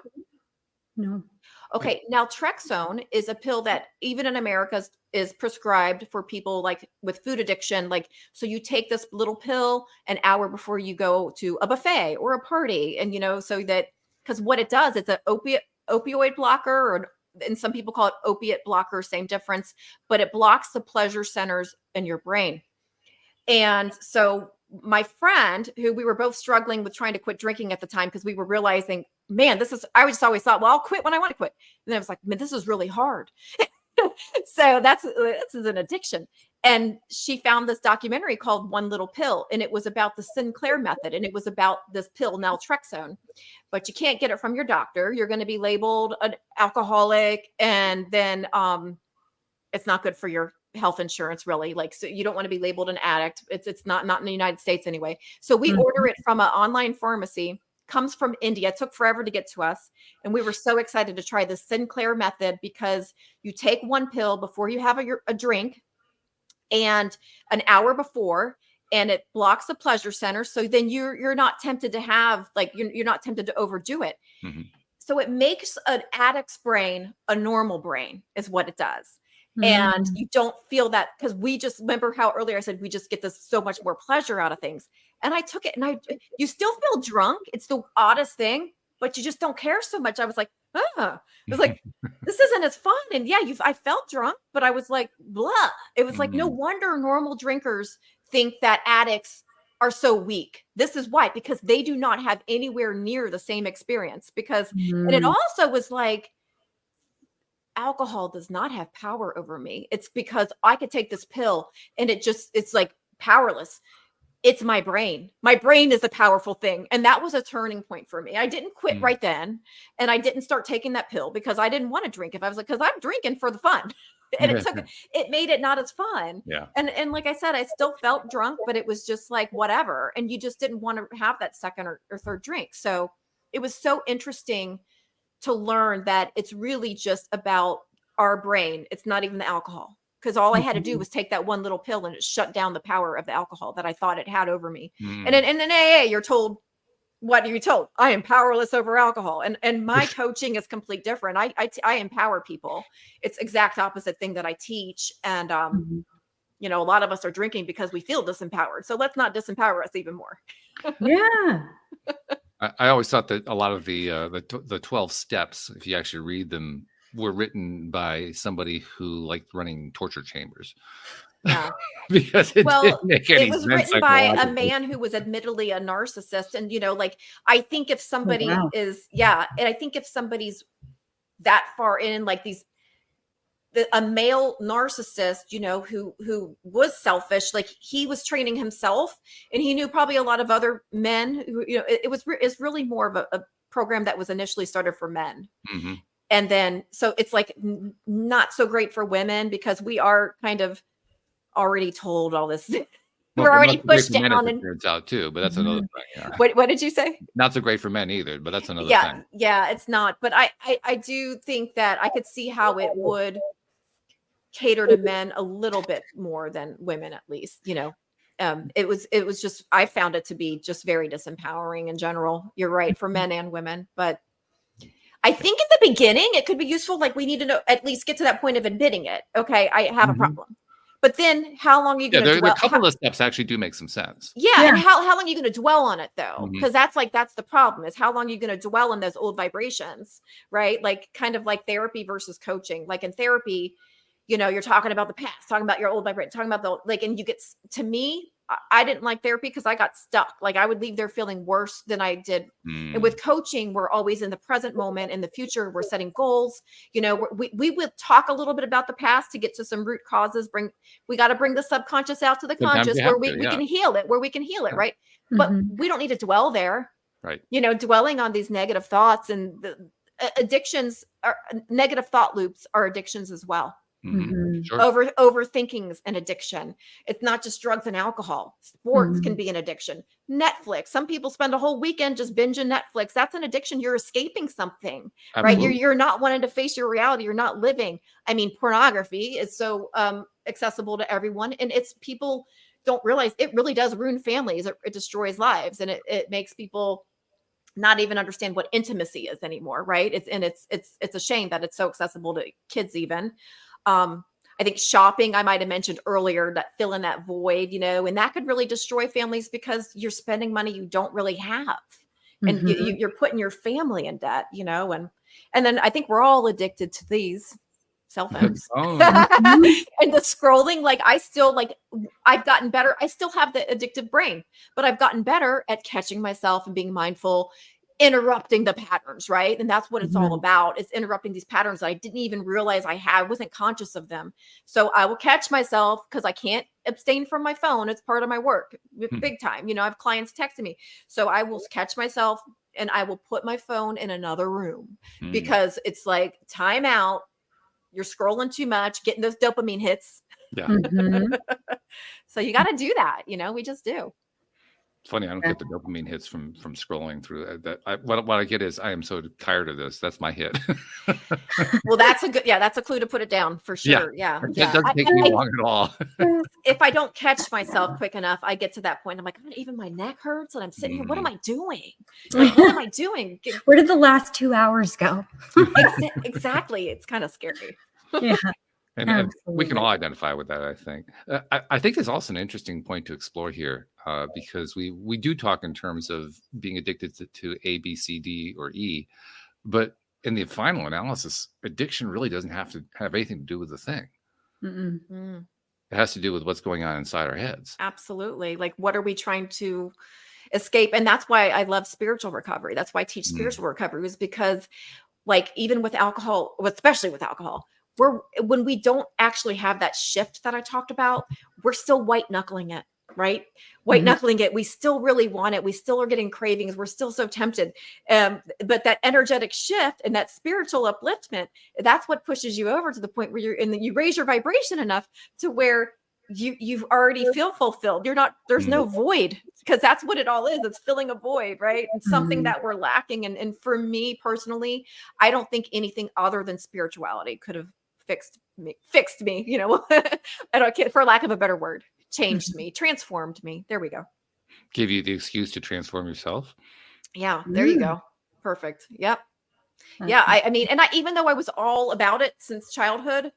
No. Okay, naltrexone is a pill that even in America is prescribed for people like with food addiction. Like, so you take this little pill an hour before you go to a buffet or a party, and you know, so that, because what it does, it's an opioid blocker, and some people call it opiate blocker, same difference, but it blocks the pleasure centers in your brain. And so my friend, who we were both struggling with trying to quit drinking at the time, because we were realizing, man, I just always thought, well, I'll quit when I want to quit. And I was like, man, this is really hard. So this is an addiction. And she found this documentary called One Little Pill, and it was about the Sinclair method, and it was about this pill, naltrexone. But you can't get it from your doctor. You're going to be labeled an alcoholic, and then it's not good for your health insurance, really. Like, so you don't want to be labeled an addict. It's not in the United States anyway. So we order it from an online pharmacy. Comes from India. It took forever to get to us. And we were so excited to try the Sinclair method, because you take one pill before you have a drink and an hour before, and it blocks the pleasure center. So then you're not tempted to have, like, you're not tempted to overdo it. Mm-hmm. So it makes an addict's brain a normal brain is what it does. And you don't feel that, because we just remember how earlier I said we just get this so much more pleasure out of things. And I took it, and you still feel drunk. It's the oddest thing, but you just don't care so much. I was like, it was like, this isn't as fun. And yeah, I felt drunk, but I was like, blah. It was like, no wonder normal drinkers think that addicts are so weak. This is why, because they do not have anywhere near the same experience. And it also was like, alcohol does not have power over me. It's because I could take this pill and it's like powerless. It's my brain. My brain is a powerful thing. And that was a turning point for me. I didn't quit right then. And I didn't start taking that pill because I didn't want to drink. If I was like, because I'm drinking for the fun. And it made it not as fun. Yeah. And like I said, I still felt drunk, but it was just like, whatever. And you just didn't want to have that second or third drink. So it was so interesting to learn that it's really just about our brain. It's not even the alcohol, because all I had to do was take that one little pill and it shut down the power of the alcohol that I thought it had over me. And in AA, you're told, what are you told? I am powerless over alcohol. And my coaching is complete different. I empower people. It's exact opposite thing that I teach. And, you know, a lot of us are drinking because we feel disempowered. So let's not disempower us even more. Yeah. I always thought that a lot of the 12 steps, if you actually read them, were written by somebody who liked running torture chambers. Yeah. Because it didn't make any it was sense written by a man who was admittedly a narcissist. And, you know, like, I think if somebody and I think if somebody's that far in, like a male narcissist, you know, who was selfish, like he was training himself, and he knew probably a lot of other men who, you know, it's really more of a program that was initially started for men. And then, so it's like not so great for women, because we are kind of already told all this. We're already pushed down, and turns out too, but that's another thing. Yeah. What did you say? Not so great for men either, but that's another thing. Yeah, it's not. But I do think that I could see how it would cater to men a little bit more than women, at least, you know. It was just, I found it to be just very disempowering in general. You're right, for men and women. But I think at the beginning it could be useful. Like, we need to know, at least get to that point of admitting it. Okay, I have a problem. But then how long are you going to dwell? A couple of steps actually do make some sense. Yeah. And how long are you going to dwell on it, though? Because that's the problem, is how long are you going to dwell on those old vibrations, right? Like, kind of like therapy versus coaching. Like in therapy, you know, you're talking about the past, talking about your old vibration, talking about and you get, to me, I didn't like therapy because I got stuck. Like I would leave there feeling worse than I did. And with coaching, we're always in the present moment. In the future, we're setting goals. You know, we would talk a little bit about the past to get to some root causes. We got to bring the subconscious out to the conscious where we can heal it, right? But we don't need to dwell there. Right. You know, dwelling on these negative thoughts and addictions are negative thought loops are addictions as well. Sure. Overthinking is an addiction. It's not just drugs and alcohol. Sports can be an addiction. Netflix. Some people spend a whole weekend just binging Netflix. That's an addiction. You're escaping something, right? You're not wanting to face your reality. You're not living. I mean, pornography is so accessible to everyone, and it's people don't realize it really does ruin families. It destroys lives, and it makes people not even understand what intimacy is anymore, right? It's a shame that it's so accessible to kids even. I think shopping, I might have mentioned earlier, that filling that void, you know, and that could really destroy families because you're spending money you don't really have. And you're putting your family in debt, you know, and then I think we're all addicted to these cell phones and the scrolling. Like I've gotten better. I still have the addictive brain, but I've gotten better at catching myself and being mindful, interrupting the patterns, right? And that's what it's all about, is interrupting these patterns that I didn't even realize I had, wasn't conscious of them. So I will catch myself because I can't abstain from my phone. It's part of my work, big time. You know, I have clients texting me. So I will catch myself and I will put my phone in another room because it's like time out. You're scrolling too much, getting those dopamine hits. Yeah. So you got to do that. You know, we just do. It's funny. I don't get the dopamine hits from scrolling through that. What I get is I am so tired of this. That's my hit. Well, that's a clue to put it down for sure. Yeah. It doesn't take me long at all. If I don't catch myself quick enough, I get to that point. I'm like, God, even my neck hurts and I'm sitting here. What am I doing? Like, what am I doing? Where did the last 2 hours go? Exactly. It's kind of scary. Yeah. And we can all identify with that, I think. I think there's also an interesting point to explore here because we do talk in terms of being addicted to A, B, C, D, or E. But in the final analysis, addiction really doesn't have to have anything to do with the thing. It has to do with what's going on inside our heads. Absolutely. Like, what are we trying to escape? And that's why I love spiritual recovery. That's why I teach spiritual recovery, is because, like, even with alcohol, especially with alcohol, when we don't actually have that shift that I talked about, we're still white knuckling it, right? White knuckling it. We still really want it. We still are getting cravings. We're still so tempted. But that energetic shift and that spiritual upliftment, that's what pushes you over to the point where you raise your vibration enough to where you already feel fulfilled. There's no void, because that's what it all is. It's filling a void, right? It's something that we're lacking. And for me personally, I don't think anything other than spirituality could have fixed me, you know, I don't care, for lack of a better word, changed me, transformed me. There we go. Give you the excuse to transform yourself. Yeah. There you go. Perfect. Yep. Yeah. I mean, and even though I was all about it since childhood,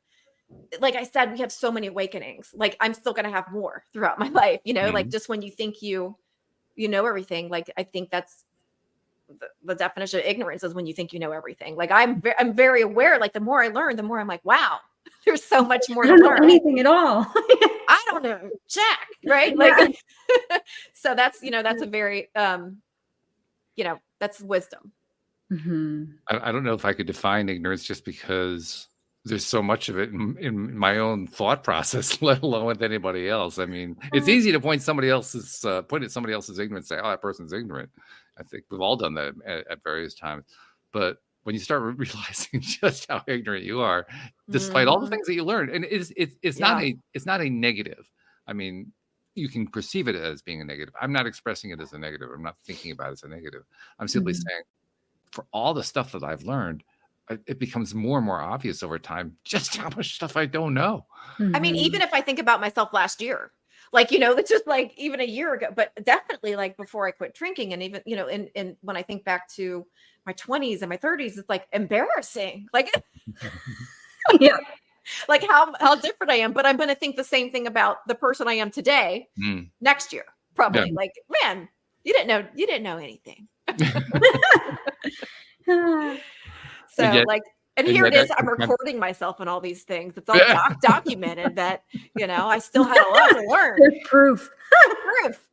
like I said, we have so many awakenings. Like, I'm still going to have more throughout my life, you know, like just when you think you know everything, like, I think that's the definition of ignorance, is when you think you know everything. Like, I'm very aware. Like, the more I learn, the more I'm like, wow, there's so much more to learn. I don't know anything at all. I don't know jack, right? Like, so that's, you know, that's a very, you know, that's wisdom. I don't know if I could define ignorance, just because there's so much of it in my own thought process, let alone with anybody else. I mean, it's easy to point at somebody else's ignorance and say, oh, that person's ignorant. I think we've all done that at various times. But when you start realizing just how ignorant you are, despite all the things that you learned, and it's not a negative. I mean, you can perceive it as being a negative. I'm not expressing it as a negative. I'm not thinking about it as a negative. I'm simply saying, for all the stuff that I've learned, it becomes more and more obvious over time just how much stuff I don't know. I mean, even if I think about myself last year, like, you know, it's just like even a year ago, but definitely like before I quit drinking, and even, you know, in when I think back to my 20s and my 30s, it's like embarrassing. Like, Yeah. like how different I am. But I'm going to think the same thing about the person I am today next year, probably. Like, man, you didn't know anything. So like, And here it is. I'm recording myself and all these things. It's all documented that, I still had a lot to learn. There's proof. Proof.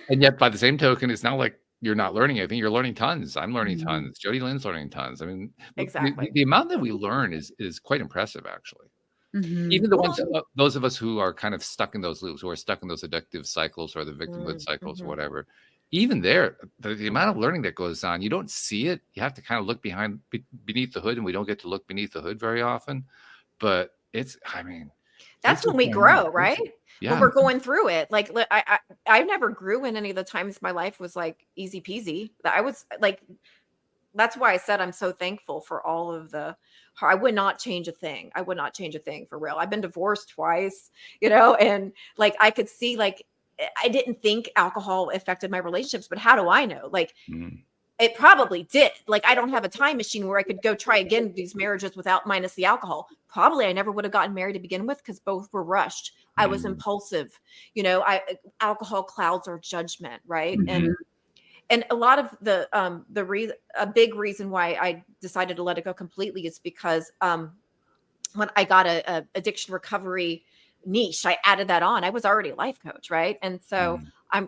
And yet, by the same token, it's not like you're not learning anything. You're learning tons. I'm learning tons. Jodielynn's learning tons. I mean, exactly. The amount that we learn is quite impressive, actually. Even the ones, those of us who are kind of stuck in those loops, who are stuck in those addictive cycles or the victimhood cycles or whatever, even there, the amount of learning that goes on, you don't see it. You have to kind of look beneath the hood, and we don't get to look beneath the hood very often. But that's when we grow, right? Yeah. When we're going through it. Like, I never grew in any of the times my life was like easy peasy. I was like, that's why I said I'm so thankful for all of I would not change a thing. I would not change a thing, for real. I've been divorced twice, and like I could see, like, I didn't think alcohol affected my relationships, but how do I know? Like, it probably did. Like, I don't have a time machine where I could go try again these marriages minus the alcohol. Probably I never would have gotten married to begin with, because both were rushed. I was impulsive. Alcohol clouds our judgment, right? And a lot of a big reason why I decided to let it go completely is because when I got a addiction recovery niche, I added that on. I was already a life coach, right? And so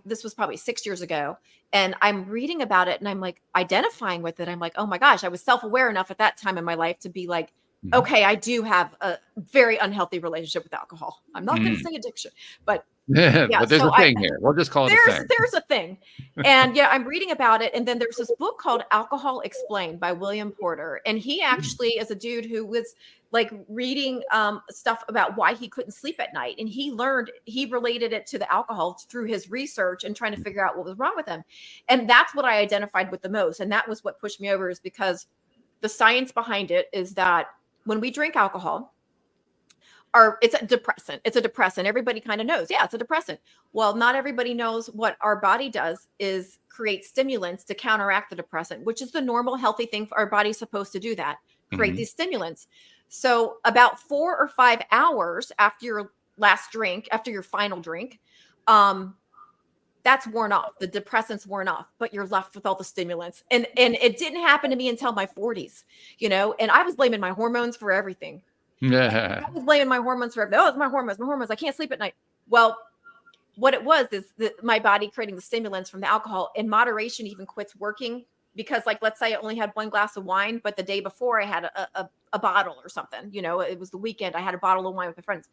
this was probably 6 years ago, and I'm reading about it, and I'm like identifying with it. I'm like, oh my gosh, I was self-aware enough at that time in my life to be like, okay, I do have a very unhealthy relationship with alcohol. I'm not going to say addiction, but but there's a thing here. We'll just call it a thing. There's a thing. And I'm reading about it. And then there's this book called Alcohol Explained by William Porter. And he actually is a dude who was like reading stuff about why he couldn't sleep at night. And he related it to the alcohol through his research and trying to figure out what was wrong with him. And that's what I identified with the most. And that was what pushed me over, is because the science behind it is that when we drink alcohol, it's a depressant. It's a depressant. Everybody kind of knows. Yeah, it's a depressant. Well, not everybody knows what our body does is create stimulants to counteract the depressant, which is the normal healthy thing for our body's supposed to do, that create these stimulants. So about 4 or 5 hours after your last drink, after your final drink, that's worn off. The depressant's worn off, but you're left with all the stimulants. And it didn't happen to me until my 40s, and I was blaming my hormones for everything. I was blaming my hormones for everything. Oh, it's my hormones. I can't sleep at night. Well, what it was is my body creating the stimulants from the alcohol in moderation even quits working, because, like, let's say I only had 1 glass of wine, but the day before I had a bottle or something, it was the weekend. I had a bottle of wine with my friends.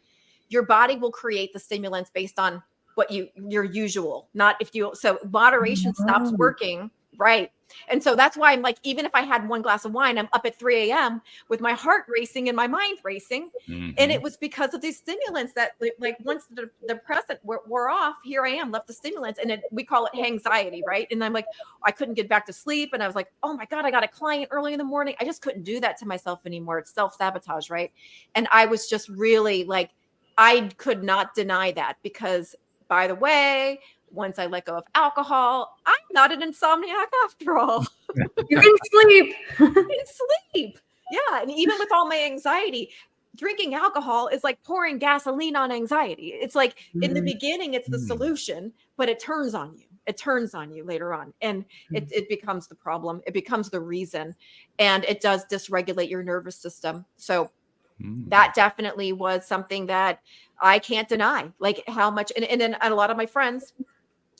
Your body will create the stimulants based on what your usual, not if you, so moderation stops working. Right. And so that's why I'm like, even if I had 1 glass of wine, I'm up at 3 a.m. with my heart racing and my mind racing. And it was because of these stimulants that, like, once the depressant wore off, here I am left the stimulants, and we call it anxiety. Right. And I'm like, I couldn't get back to sleep. And I was like, oh my God, I got a client early in the morning. I just couldn't do that to myself anymore. It's self-sabotage. Right. And I was just really like, I could not deny that, because, by the way, once I let go of alcohol, I'm not an insomniac after all. You can sleep. You can sleep. Yeah. And even with all my anxiety, drinking alcohol is like pouring gasoline on anxiety. It's like in the beginning, it's the solution, but it turns on you. It turns on you later on. And it becomes the problem. It becomes the reason. And it does dysregulate your nervous system. So that definitely was something that I can't deny, like how much. And then a lot of my friends,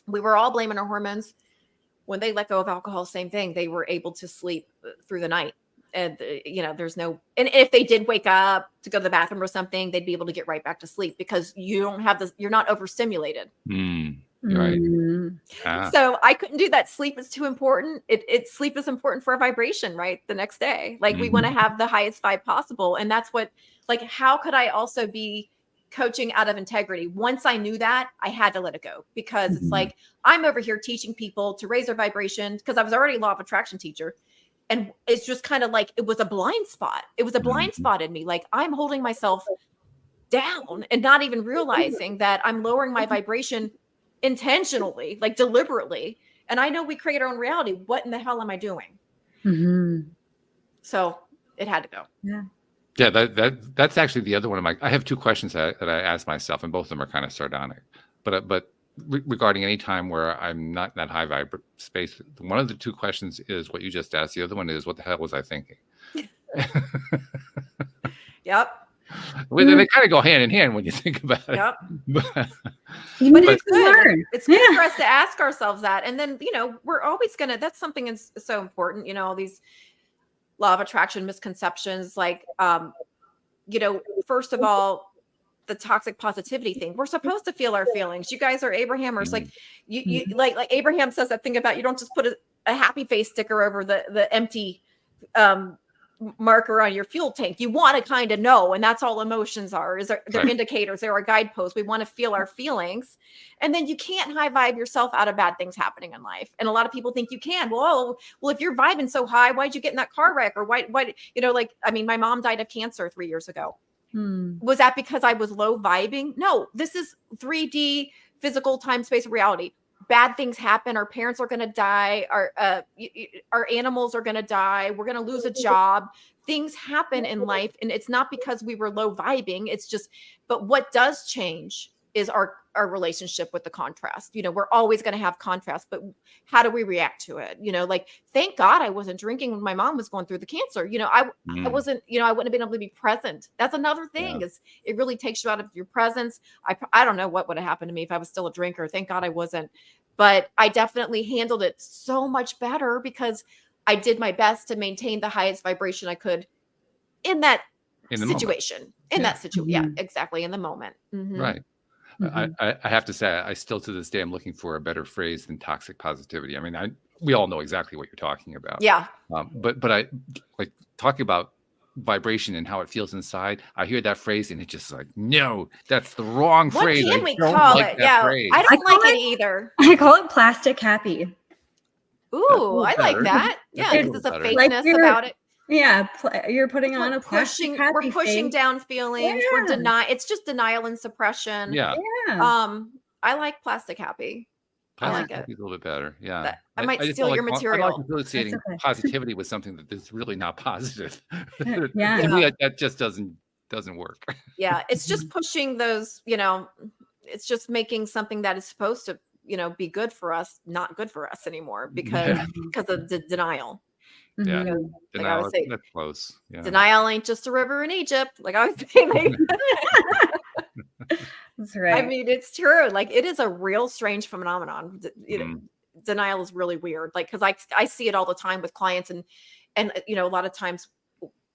we were all blaming our hormones. When they let go of alcohol, same thing. They were able to sleep through the night. And, there's no, and if they did wake up to go to the bathroom or something, they'd be able to get right back to sleep, because you don't have this, you're not overstimulated. Right. So I couldn't do that. Sleep is too important. Sleep is important for our vibration, right? The next day, like we want to have the highest vibe possible. And that's what, like, how could I also be coaching out of integrity? Once I knew that, I had to let it go, because it's like, I'm over here teaching people to raise their vibration, because I was already a law of attraction teacher. And it's just kind of like, it was a blind spot. It was a blind spot in me. Like, I'm holding myself down and not even realizing that I'm lowering my vibration intentionally, like deliberately. And I know we create our own reality. What in the hell am I doing? So it had to go. Yeah, that's actually the other one of my. I have 2 questions that I ask myself, and both of them are kind of sardonic. But regarding any time where I'm not in that high vibe space, one of the 2 questions is what you just asked. The other one is, what the hell was I thinking? Yep. Well, they kind of go hand in hand when you think about it. Yep. But It's good. Learn. It's good for us to ask ourselves that. And then, we're always that's something that's so important, all these law of attraction misconceptions, like, first of all, the toxic positivity thing. We're supposed to feel our feelings. You guys are Abrahamers. Like you like Abraham says that thing about, you don't just put a happy face sticker over the empty marker on your fuel tank. You want to kind of know, and that's all emotions are. They're indicators. They're our guideposts. We want to feel our feelings, and then you can't high vibe yourself out of bad things happening in life. And a lot of people think you can. Well, if you're vibing so high, why'd you get in that car wreck? Or why? My mom died of cancer 3 years ago. Was that because I was low vibing? No, this is 3D physical time, space, reality. Bad things happen. Our parents are going to die. Our animals are going to die. We're going to lose a job. Things happen in life. And it's not because we were low vibing. It's just, but what does change is our relationship with the contrast. We're always going to have contrast, but how do we react to it? Thank God I wasn't drinking when my mom was going through the cancer. I wasn't, I wouldn't have been able to be present. That's another thing is it really takes you out of your presence. I don't know what would have happened to me if I was still a drinker. Thank God I wasn't, but I definitely handled it so much better because I did my best to maintain the highest vibration I could in that situation. Yeah, exactly. In the moment. Mm-hmm. Right. I have to say, I still to this day, I'm looking for a better phrase than toxic positivity. I mean, we all know exactly what you're talking about. Yeah. But I like talking about vibration and how it feels inside. I hear that phrase and it's just like, no, that's the wrong phrase. What can we call it? Yeah. Phrase. I don't like it either. I call it plastic happy. Ooh, I like that. Yeah, there's a fakeness about it. Yeah, you're putting on a we're pushing down feelings. We're it's just denial and suppression. Yeah. I like plastic happy. Plastic happy is a little bit better. Yeah. I might steal your material. I like associating positivity with something that is really not positive. Yeah. To me, that just doesn't work. Yeah, it's just pushing those. It's just making something that is supposed to, be good for us, not good for us anymore because of the denial. Yeah, like I would say, that's close. Yeah. Denial ain't just a river in Egypt. Like I was saying, that's right. I mean, it's true. Like it is a real strange phenomenon. Denial is really weird. Like because I see it all the time with clients, and a lot of times,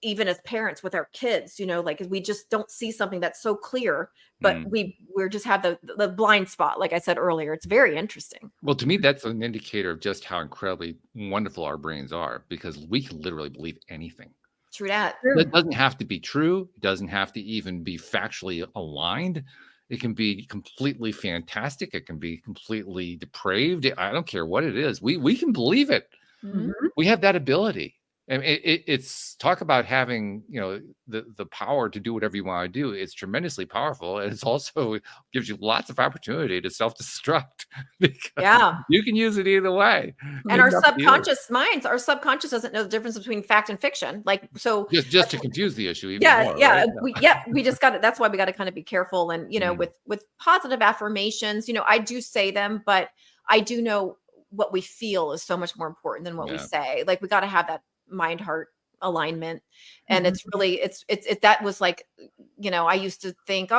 even as parents with our kids, like we just don't see something that's so clear, but we're just have the blind spot. Like I said earlier, it's very interesting. Well, to me, that's an indicator of just how incredibly wonderful our brains are, because we can literally believe anything. True that. It doesn't have to be true. It doesn't have to even be factually aligned. It can be completely fantastic. It can be completely depraved. I don't care what it is. We can believe it. Mm-hmm. We have that ability. And it's talk about having, the power to do whatever you want to do. It's tremendously powerful. And it's also gives you lots of opportunity to self-destruct because you can use it either way. And our subconscious minds, our subconscious doesn't know the difference between fact and fiction. Like, so just to confuse the issue. Even more, yeah. Right? We just got it. That's why we got to kind of be careful. And, with positive affirmations, I do say them, but I do know what we feel is so much more important than what we say. Like we got to have that mind heart alignment. And it's really it's that was like, I used to think,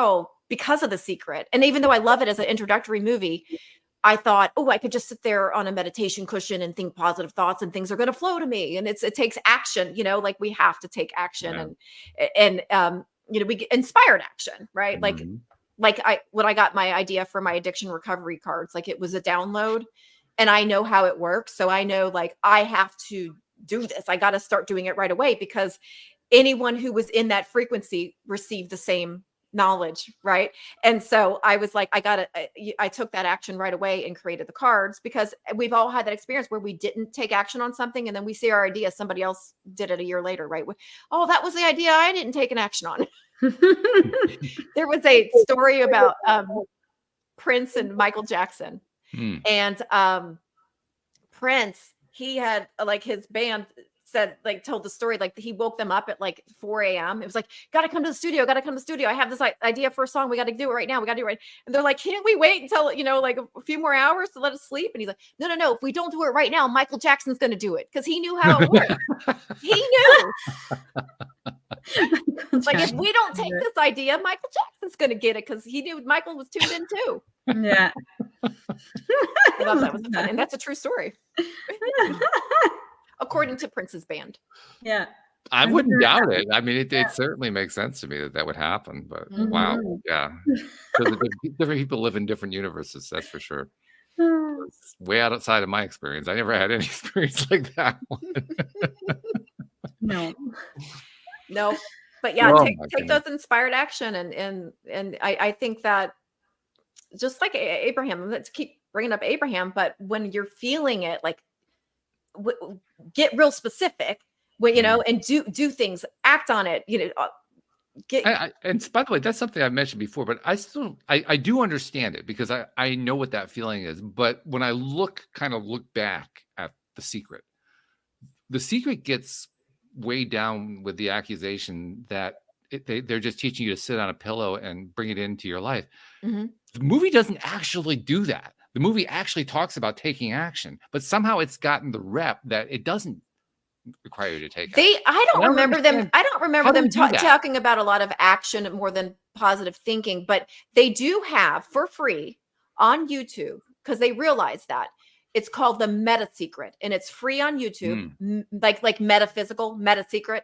because of The Secret, and even though I love it as an introductory movie, I thought, I could just sit there on a meditation cushion and think positive thoughts and things are going to flow to me. And it takes action, like we have to take action and we inspired action, right? Like when I got my idea for my addiction recovery cards, like it was a download and I know how it works. So I know like I have to do this. I got to start doing it right away because anyone who was in that frequency received the same knowledge. Right. And so I was like, I took that action right away and created the cards because we've all had that experience where we didn't take action on something. And then we see our idea, somebody else did it a year later. Right. That was the idea I didn't take an action on. There was a story about Prince and Michael Jackson. And Prince, he had like his band said, like, told the story, like he woke them up at like 4 a.m. It was like, gotta come to the studio, gotta come to the studio. I have this idea for a song. We got to do it right now. We got to do it right. And they're like, can't we wait until, like a few more hours to let us sleep? And he's like, no. If we don't do it right now, Michael Jackson's going to do it. Cause he knew how it worked. He knew. Like, if we don't take this idea, Michael Jackson's going to get it. Cause he knew Michael was tuned in too. Yeah. I thought that was fun. And that's a true story. According to Prince's band. Yeah. I wouldn't doubt it. I mean, it certainly makes sense to me that would happen, but wow. Yeah. Because different people live in different universes. That's for sure. It's way outside of my experience. I never had any experience like that one. No. But yeah, take those inspired action. And I think that just like Abraham, let's keep bringing up Abraham, but when you're feeling it, like get real specific, and do things, act on it, and by the way, that's something I've mentioned before, but I do understand it because I know what that feeling is. But when I look back at The Secret gets way down with the accusation that they're just teaching you to sit on a pillow and bring it into your life. Mm-hmm. The movie doesn't actually do that. The movie actually talks about taking action, but somehow it's gotten the rep that it doesn't require you to take action. I don't remember them talking about a lot of action more than positive thinking, but they do have for free on YouTube, because they realize that it's called The Meta Secret, and it's free on YouTube, like metaphysical Meta Secret,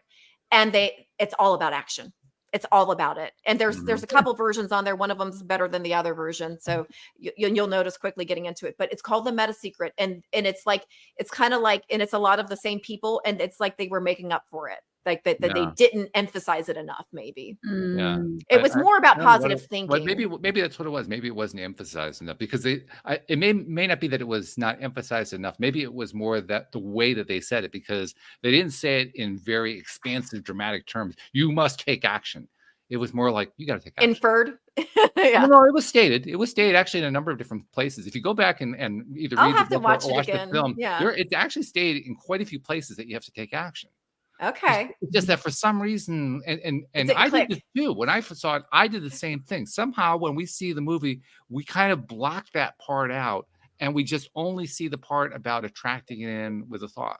and it's all about action. It's all about it. And there's a couple versions on there. One of them's better than the other version. So you'll notice quickly getting into it, but it's called The Meta Secret. And it's like, it's kind of like, and it's a lot of the same people. And it's like they were making up for it. Like that they didn't emphasize it enough. Maybe it was more about positive thinking. But maybe that's what it was. Maybe it wasn't emphasized enough because it may not be that it was not emphasized enough. Maybe it was more that the way that they said it, because they didn't say it in very expansive, dramatic terms. You must take action. It was more like, you got to take action. Inferred. No, it was stated. It was stated actually in a number of different places. If you go back and either read the book or watch the film, it's actually stated in quite a few places that you have to take action. Okay. It's just that for some reason, and I did this too. When I saw it, I did the same thing. Somehow when we see the movie, we kind of block that part out and we just only see the part about attracting it in with a thought.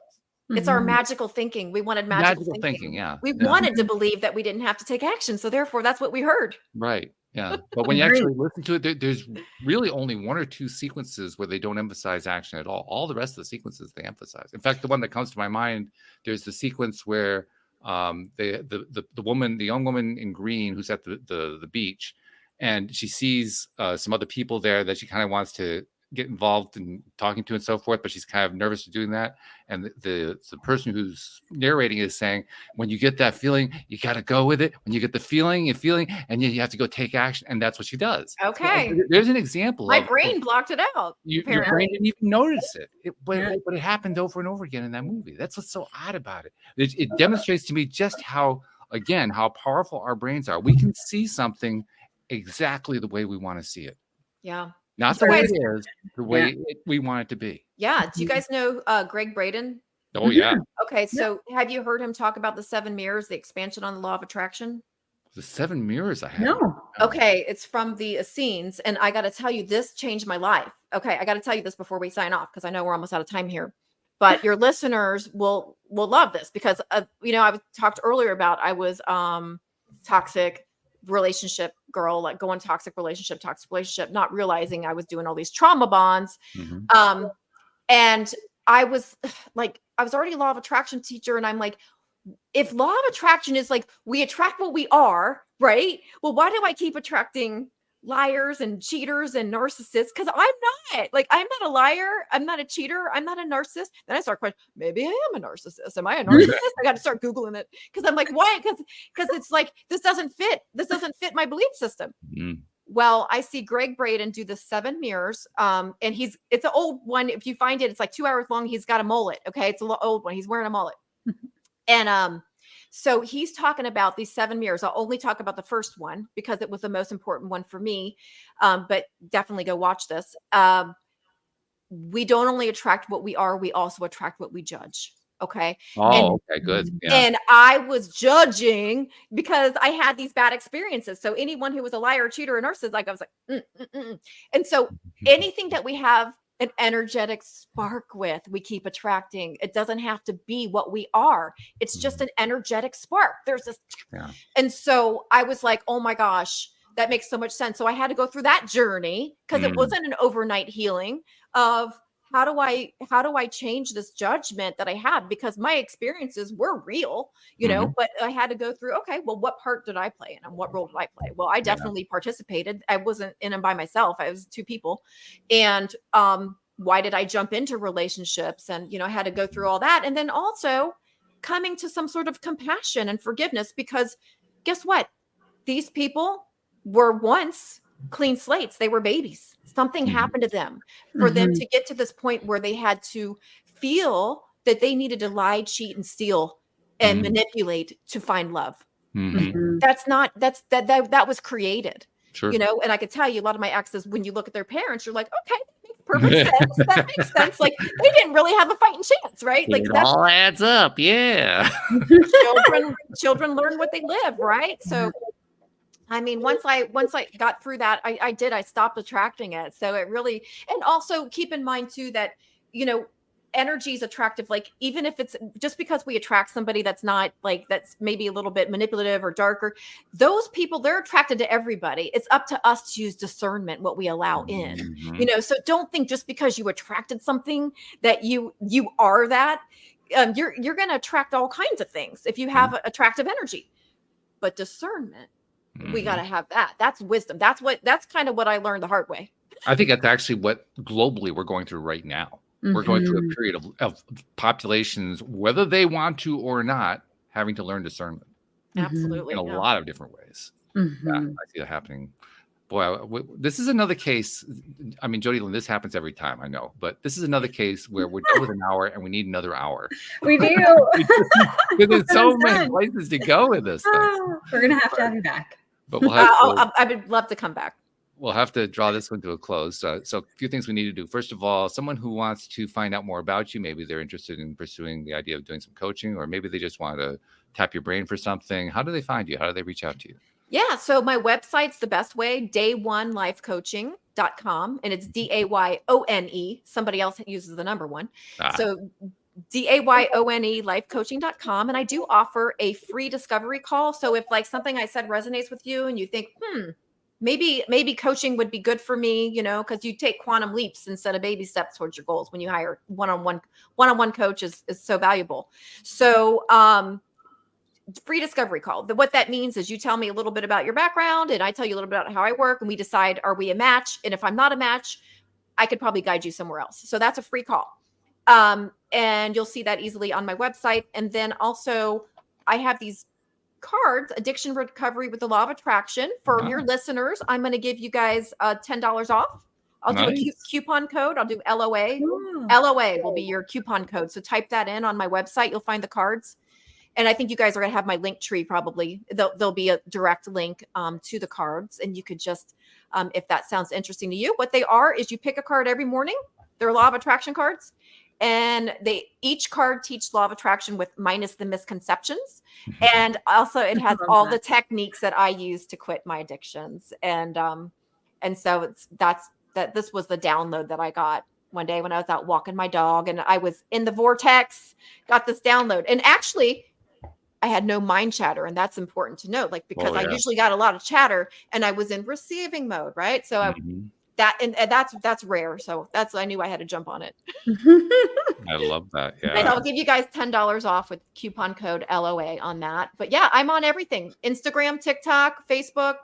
It's our magical thinking. We wanted magical thinking. Yeah. We wanted to believe that we didn't have to take action. So therefore, that's what we heard. Right. Yeah. But when you actually listen to it, there's really only one or two sequences where they don't emphasize action at all. All the rest of the sequences they emphasize. In fact, the one that comes to my mind, there's the sequence where the young woman in green who's at the beach, and she sees some other people there that she kind of wants to get involved in talking to and so forth, but she's kind of nervous of doing that. And the person who's narrating is saying, when you get that feeling, you got to go with it. When you get the feeling, and you have to go take action. And that's what she does. Okay. So there's an example. My brain blocked it out. Your brain didn't even notice it. But it happened over and over again in that movie. That's what's so odd about it. It demonstrates to me just how powerful our brains are. We can see something exactly the way we want to see it. Yeah. Not the way it is, the way we want it to be. Yeah. Do you guys know Greg Braden? Oh, yeah. Okay. So have you heard him talk about the 7 mirrors, the expansion on the law of attraction? The 7 mirrors I have. No. Okay. It's from the Essenes. And I got to tell you, this changed my life. Okay. I got to tell you this before we sign off, because I know we're almost out of time here. But your listeners will love this, because, I talked earlier about I was toxic relationship girl, like going toxic relationship, not realizing I was doing all these trauma bonds. Mm-hmm. And I was already a law of attraction teacher. And I'm like, if law of attraction is like, we attract what we are, right? Well, why do I keep attracting liars and cheaters and narcissists? Because I'm not a liar. I'm not a cheater. I'm not a narcissist. Then I start questioning, maybe I am a narcissist. Am I a narcissist? I got to start Googling it, because I'm like, why? Because it's like, this doesn't fit my belief system. Mm. Well, I see Greg Braden do the 7 mirrors. And it's an old one. If you find it, it's like 2 hours long. He's got a mullet. Okay. It's an old one. He's wearing a mullet. And, so he's talking about these 7 mirrors. I'll only talk about the first one because it was the most important one for me. But definitely go watch this. We don't only attract what we are, we also attract what we judge. Okay. Oh, okay, good. Yeah. And I was judging because I had these bad experiences. So anyone who was a liar, cheater, or narcissist, like I was like, And so anything that we have an energetic spark with, we keep attracting. It doesn't have to be what we are. It's just an energetic spark. There's this. Yeah. And so I was like, oh my gosh, that makes so much sense. So I had to go through that journey because it wasn't an overnight healing of how do I change this judgment that I had, because my experiences were real, but I had to go through, okay, well, what part did I play in and what role did I play? Well, I definitely participated. I wasn't in them by myself. I was two people. And why did I jump into relationships? And, I had to go through all that. And then also coming to some sort of compassion and forgiveness, because guess what? These people were once clean slates. They were babies. Something happened to them for them to get to this point where they had to feel that they needed to lie, cheat, and steal and manipulate to find love. That was created, Sure. and I could tell you a lot of my exes, when you look at their parents, you're like, okay, that makes perfect sense. That makes sense. Like they didn't really have a fighting chance, right? Like it all adds up. Yeah. children learn what they live, right? So I mean, once I got through that, I stopped attracting it. So it really, and also keep in mind too, that, energy is attractive. Like, even if it's just because we attract somebody that's not like, that's maybe a little bit manipulative or darker, those people, they're attracted to everybody. It's up to us to use discernment, what we allow in, so don't think just because you attracted something that you are that, you're going to attract all kinds of things if you have attractive energy, but discernment, we got to have that. That's wisdom. That's kind of what I learned the hard way. I think that's actually what globally we're going through right now. We're going through a period of populations, whether they want to or not, having to learn discernment. Absolutely. In a lot of different ways. Yeah, I see that happening. Boy, this is another case. I mean, Jodielynn, this happens every time, I know, but this is another case where we're done with an hour and we need another hour. We do. Because there's so many places to go with this thing. We're going to have you back. But we'll have I would love to come back. We'll have to draw this one to a close. So a few things we need to do. First of all, someone who wants to find out more about you, maybe they're interested in pursuing the idea of doing some coaching, or maybe they just want to tap your brain for something. How do they find you? How do they reach out to you? Yeah. So my website's the best way, day1lifecoaching.com. And it's DAYONE. Somebody else uses the number one. So DAYONE lifecoaching.com. And I do offer a free discovery call. So if like something I said resonates with you and you think, maybe coaching would be good for me, because you take quantum leaps instead of baby steps towards your goals when you hire one-on-one coach is so valuable. So, free discovery call. What that means is you tell me a little bit about your background and I tell you a little bit about how I work, and we decide, are we a match? And if I'm not a match, I could probably guide you somewhere else. So that's a free call. And you'll see that easily on my website. And then also I have these cards, Addiction Recovery with the Law of Attraction. For your listeners, I'm going to give you guys $10 off. I'll do a coupon code. I'll do LOA. LOA will be your coupon code. So type that in on my website. You'll find the cards. And I think you guys are going to have my link tree probably. There'll be a direct link to the cards. And you could just, if that sounds interesting to you, what they are is you pick a card every morning. They're Law of Attraction cards. And each card teach Law of Attraction with minus the misconceptions. And also it has all the techniques that I use to quit my addictions. And so this was the download that I got one day when I was out walking my dog and I was in the vortex, got this download. And actually I had no mind chatter. And that's important to note, because I usually got a lot of chatter and I was in receiving mode. Right. So that's rare. So I knew I had to jump on it. I love that. Yeah. And I'll give you guys $10 off with coupon code LOA on that. But yeah, I'm on everything. Instagram, TikTok, Facebook.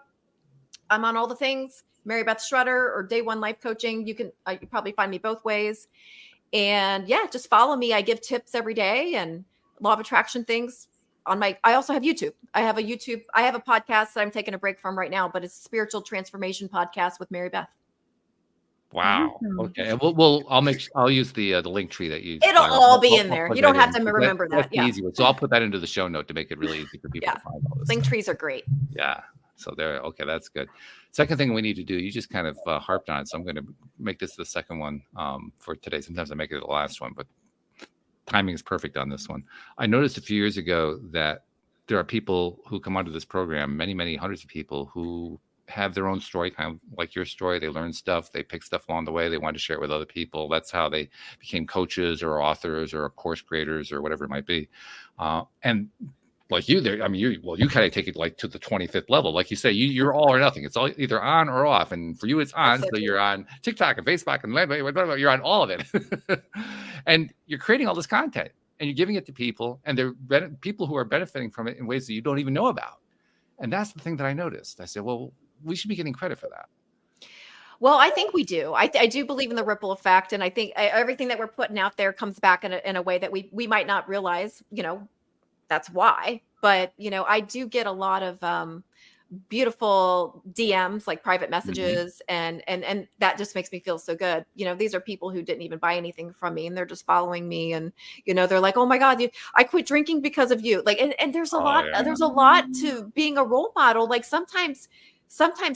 I'm on all the things. Mary Beth Shredder or Day One Life Coaching. You can probably find me both ways. And yeah, just follow me. I give tips every day and Law of Attraction things I also have YouTube. I have a podcast that I'm taking a break from right now, but it's a spiritual transformation podcast with Mary Beth. Wow. Okay. And I'll use the link tree that you. It'll all be in there. You don't have to remember that. That's the easy one. So I'll put that into the show note to make it really easy for people to find all this. Link trees are great. Yeah. So there. Okay, that's good. Second thing we need to do. You just kind of harped on it, so I'm going to make this the second one for today. Sometimes I make it the last one, but timing is perfect on this one. I noticed a few years ago that there are people who come onto this program, many, many hundreds of people who have their own story, kind of like your story. They learn stuff, they pick stuff along the way, they want to share it with other people. That's how they became coaches or authors or course creators or whatever it might be. And like you there, I mean, you kind of take it like to the 25th level. Like you say, you're all or nothing. It's all either on or off. And for you, it's on. So you're on TikTok and Facebook and you're on all of it. And you're creating all this content and you're giving it to people, and they're people who are benefiting from it in ways that you don't even know about. And that's the thing that I noticed. I said, well, we should be getting credit for that. Well, I think we do. I do believe in the ripple effect. And I think everything that we're putting out there comes back in a way that we might not realize, that's why. But, I do get a lot of beautiful DMs, like private messages. And that just makes me feel so good. These are people who didn't even buy anything from me, and they're just following me. And, they're like, oh my God, I quit drinking because of you. Like, and there's a lot, there's a lot to being a role model. Like sometimes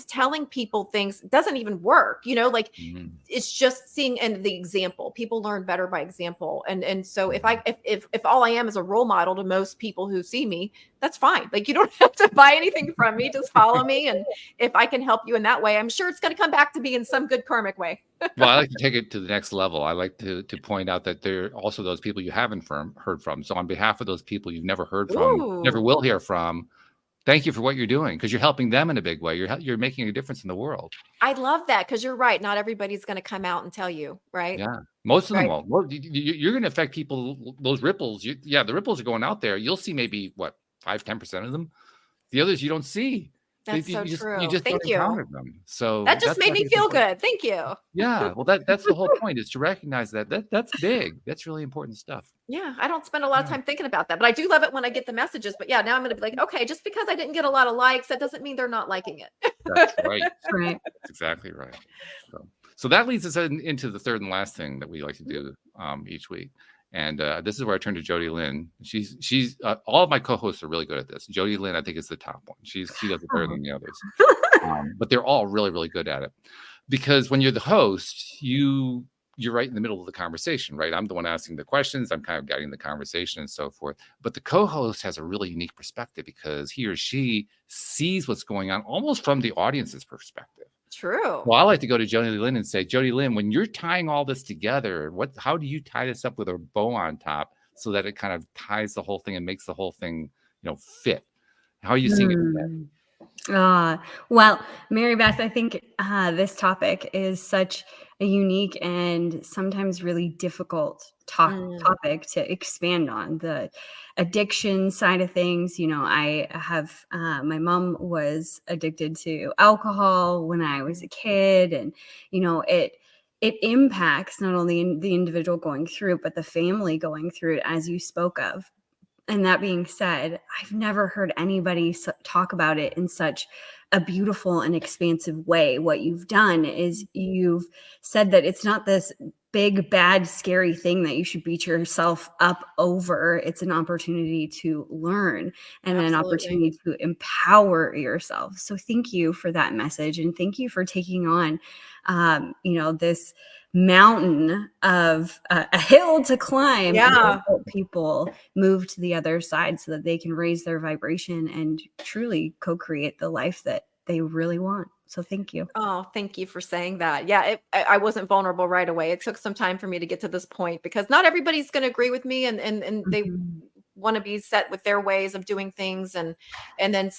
telling people things doesn't even work, it's just seeing and the example. People learn better by example. And so if all I am is a role model to most people who see me, that's fine. Like, you don't have to buy anything from me, just follow me. And if I can help you in that way, I'm sure it's going to come back to me in some good karmic way. Well, I like to take it to the next level. I like to point out that there are also those people you haven't heard from. So on behalf of those people you've never heard from, never will hear from, thank you for what you're doing, because you're helping them in a big way. You're making a difference in the world. I love that, because you're right. Not everybody's going to come out and tell you, right? Yeah, most of them won't. Well, you're going to affect people. Those ripples, the ripples are going out there. You'll see maybe 5-10% of them. The others you don't see. That's so true. You just Thank don't you. encounter them. So that just made me feel good. Thank you. Yeah. Well, that's the whole point, is to recognize that's big. That's really important stuff. Yeah. I don't spend a lot of time thinking about that, but I do love it when I get the messages. But yeah, now I'm going to be like, okay, just because I didn't get a lot of likes, that doesn't mean they're not liking it. That's right. Right. That's exactly right. So that leads us into the third and last thing that we like to do each week. And this is where I turn to Jodielynn. She's all of my co-hosts are really good at this. Jodielynn, I think, is the top one. She does it better than the others. But they're all really, really good at it. Because when you're the host, you're right in the middle of the conversation, right? I'm the one asking the questions. I'm kind of guiding the conversation and so forth. But the co-host has a really unique perspective, because he or she sees what's going on almost from the audience's perspective. True. Well, I like to go to Jodielynn and say, Jodielynn, when you're tying all this together, how do you tie this up with a bow on top so that it kind of ties the whole thing and makes the whole thing, fit? How are you seeing it? Well, Mary Beth, I think this topic is such a unique and sometimes really difficult topic to expand on. The addiction side of things, I have my mom was addicted to alcohol when I was a kid, and it impacts not only the individual going through it, but the family going through it, as you spoke of. And that being said, I've never heard anybody talk about it in such a beautiful and expansive way. What you've done is you've said that it's not this big, bad, scary thing that you should beat yourself up over. It's an opportunity to learn and an opportunity to empower yourself. So thank you for that message. And thank you for taking on, this mountain of a hill to climb and help people move to the other side so that they can raise their vibration and truly co-create the life that they really want. So thank you. Oh, thank you for saying that. Yeah, I wasn't vulnerable right away. It took some time for me to get to this point, because not everybody's going to agree with me, and they want to be set with their ways of doing things. And then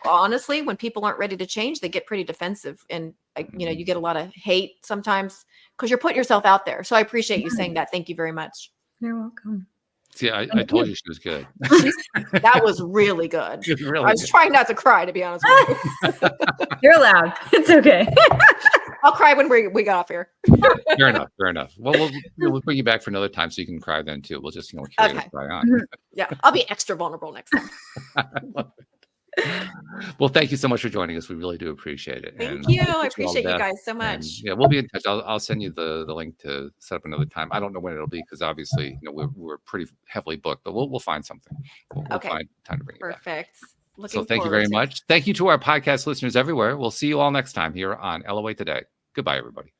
honestly, when people aren't ready to change, they get pretty defensive, and you get a lot of hate sometimes because you're putting yourself out there. So I appreciate you saying that. Thank you very much. You're welcome. See, I told you she was good. That was really good. Really I was trying not to cry, to be honest with you. You're allowed. It's okay. I'll cry when we get off here. Fair enough. Well, we'll bring you back for another time so you can cry then too. We'll just carry the cry on. Yeah, I'll be extra vulnerable next time. Well, thank you so much for joining us. We really do appreciate it. Thank you. I appreciate you guys so much. And, we'll be in touch. I'll send you the link to set up another time. I don't know when it'll be, because obviously we're pretty heavily booked, but we'll find something. We'll find time to bring it back. Perfect. So thank you very much. Thank you to our podcast listeners everywhere. We'll see you all next time here on LOA Today. Goodbye, everybody.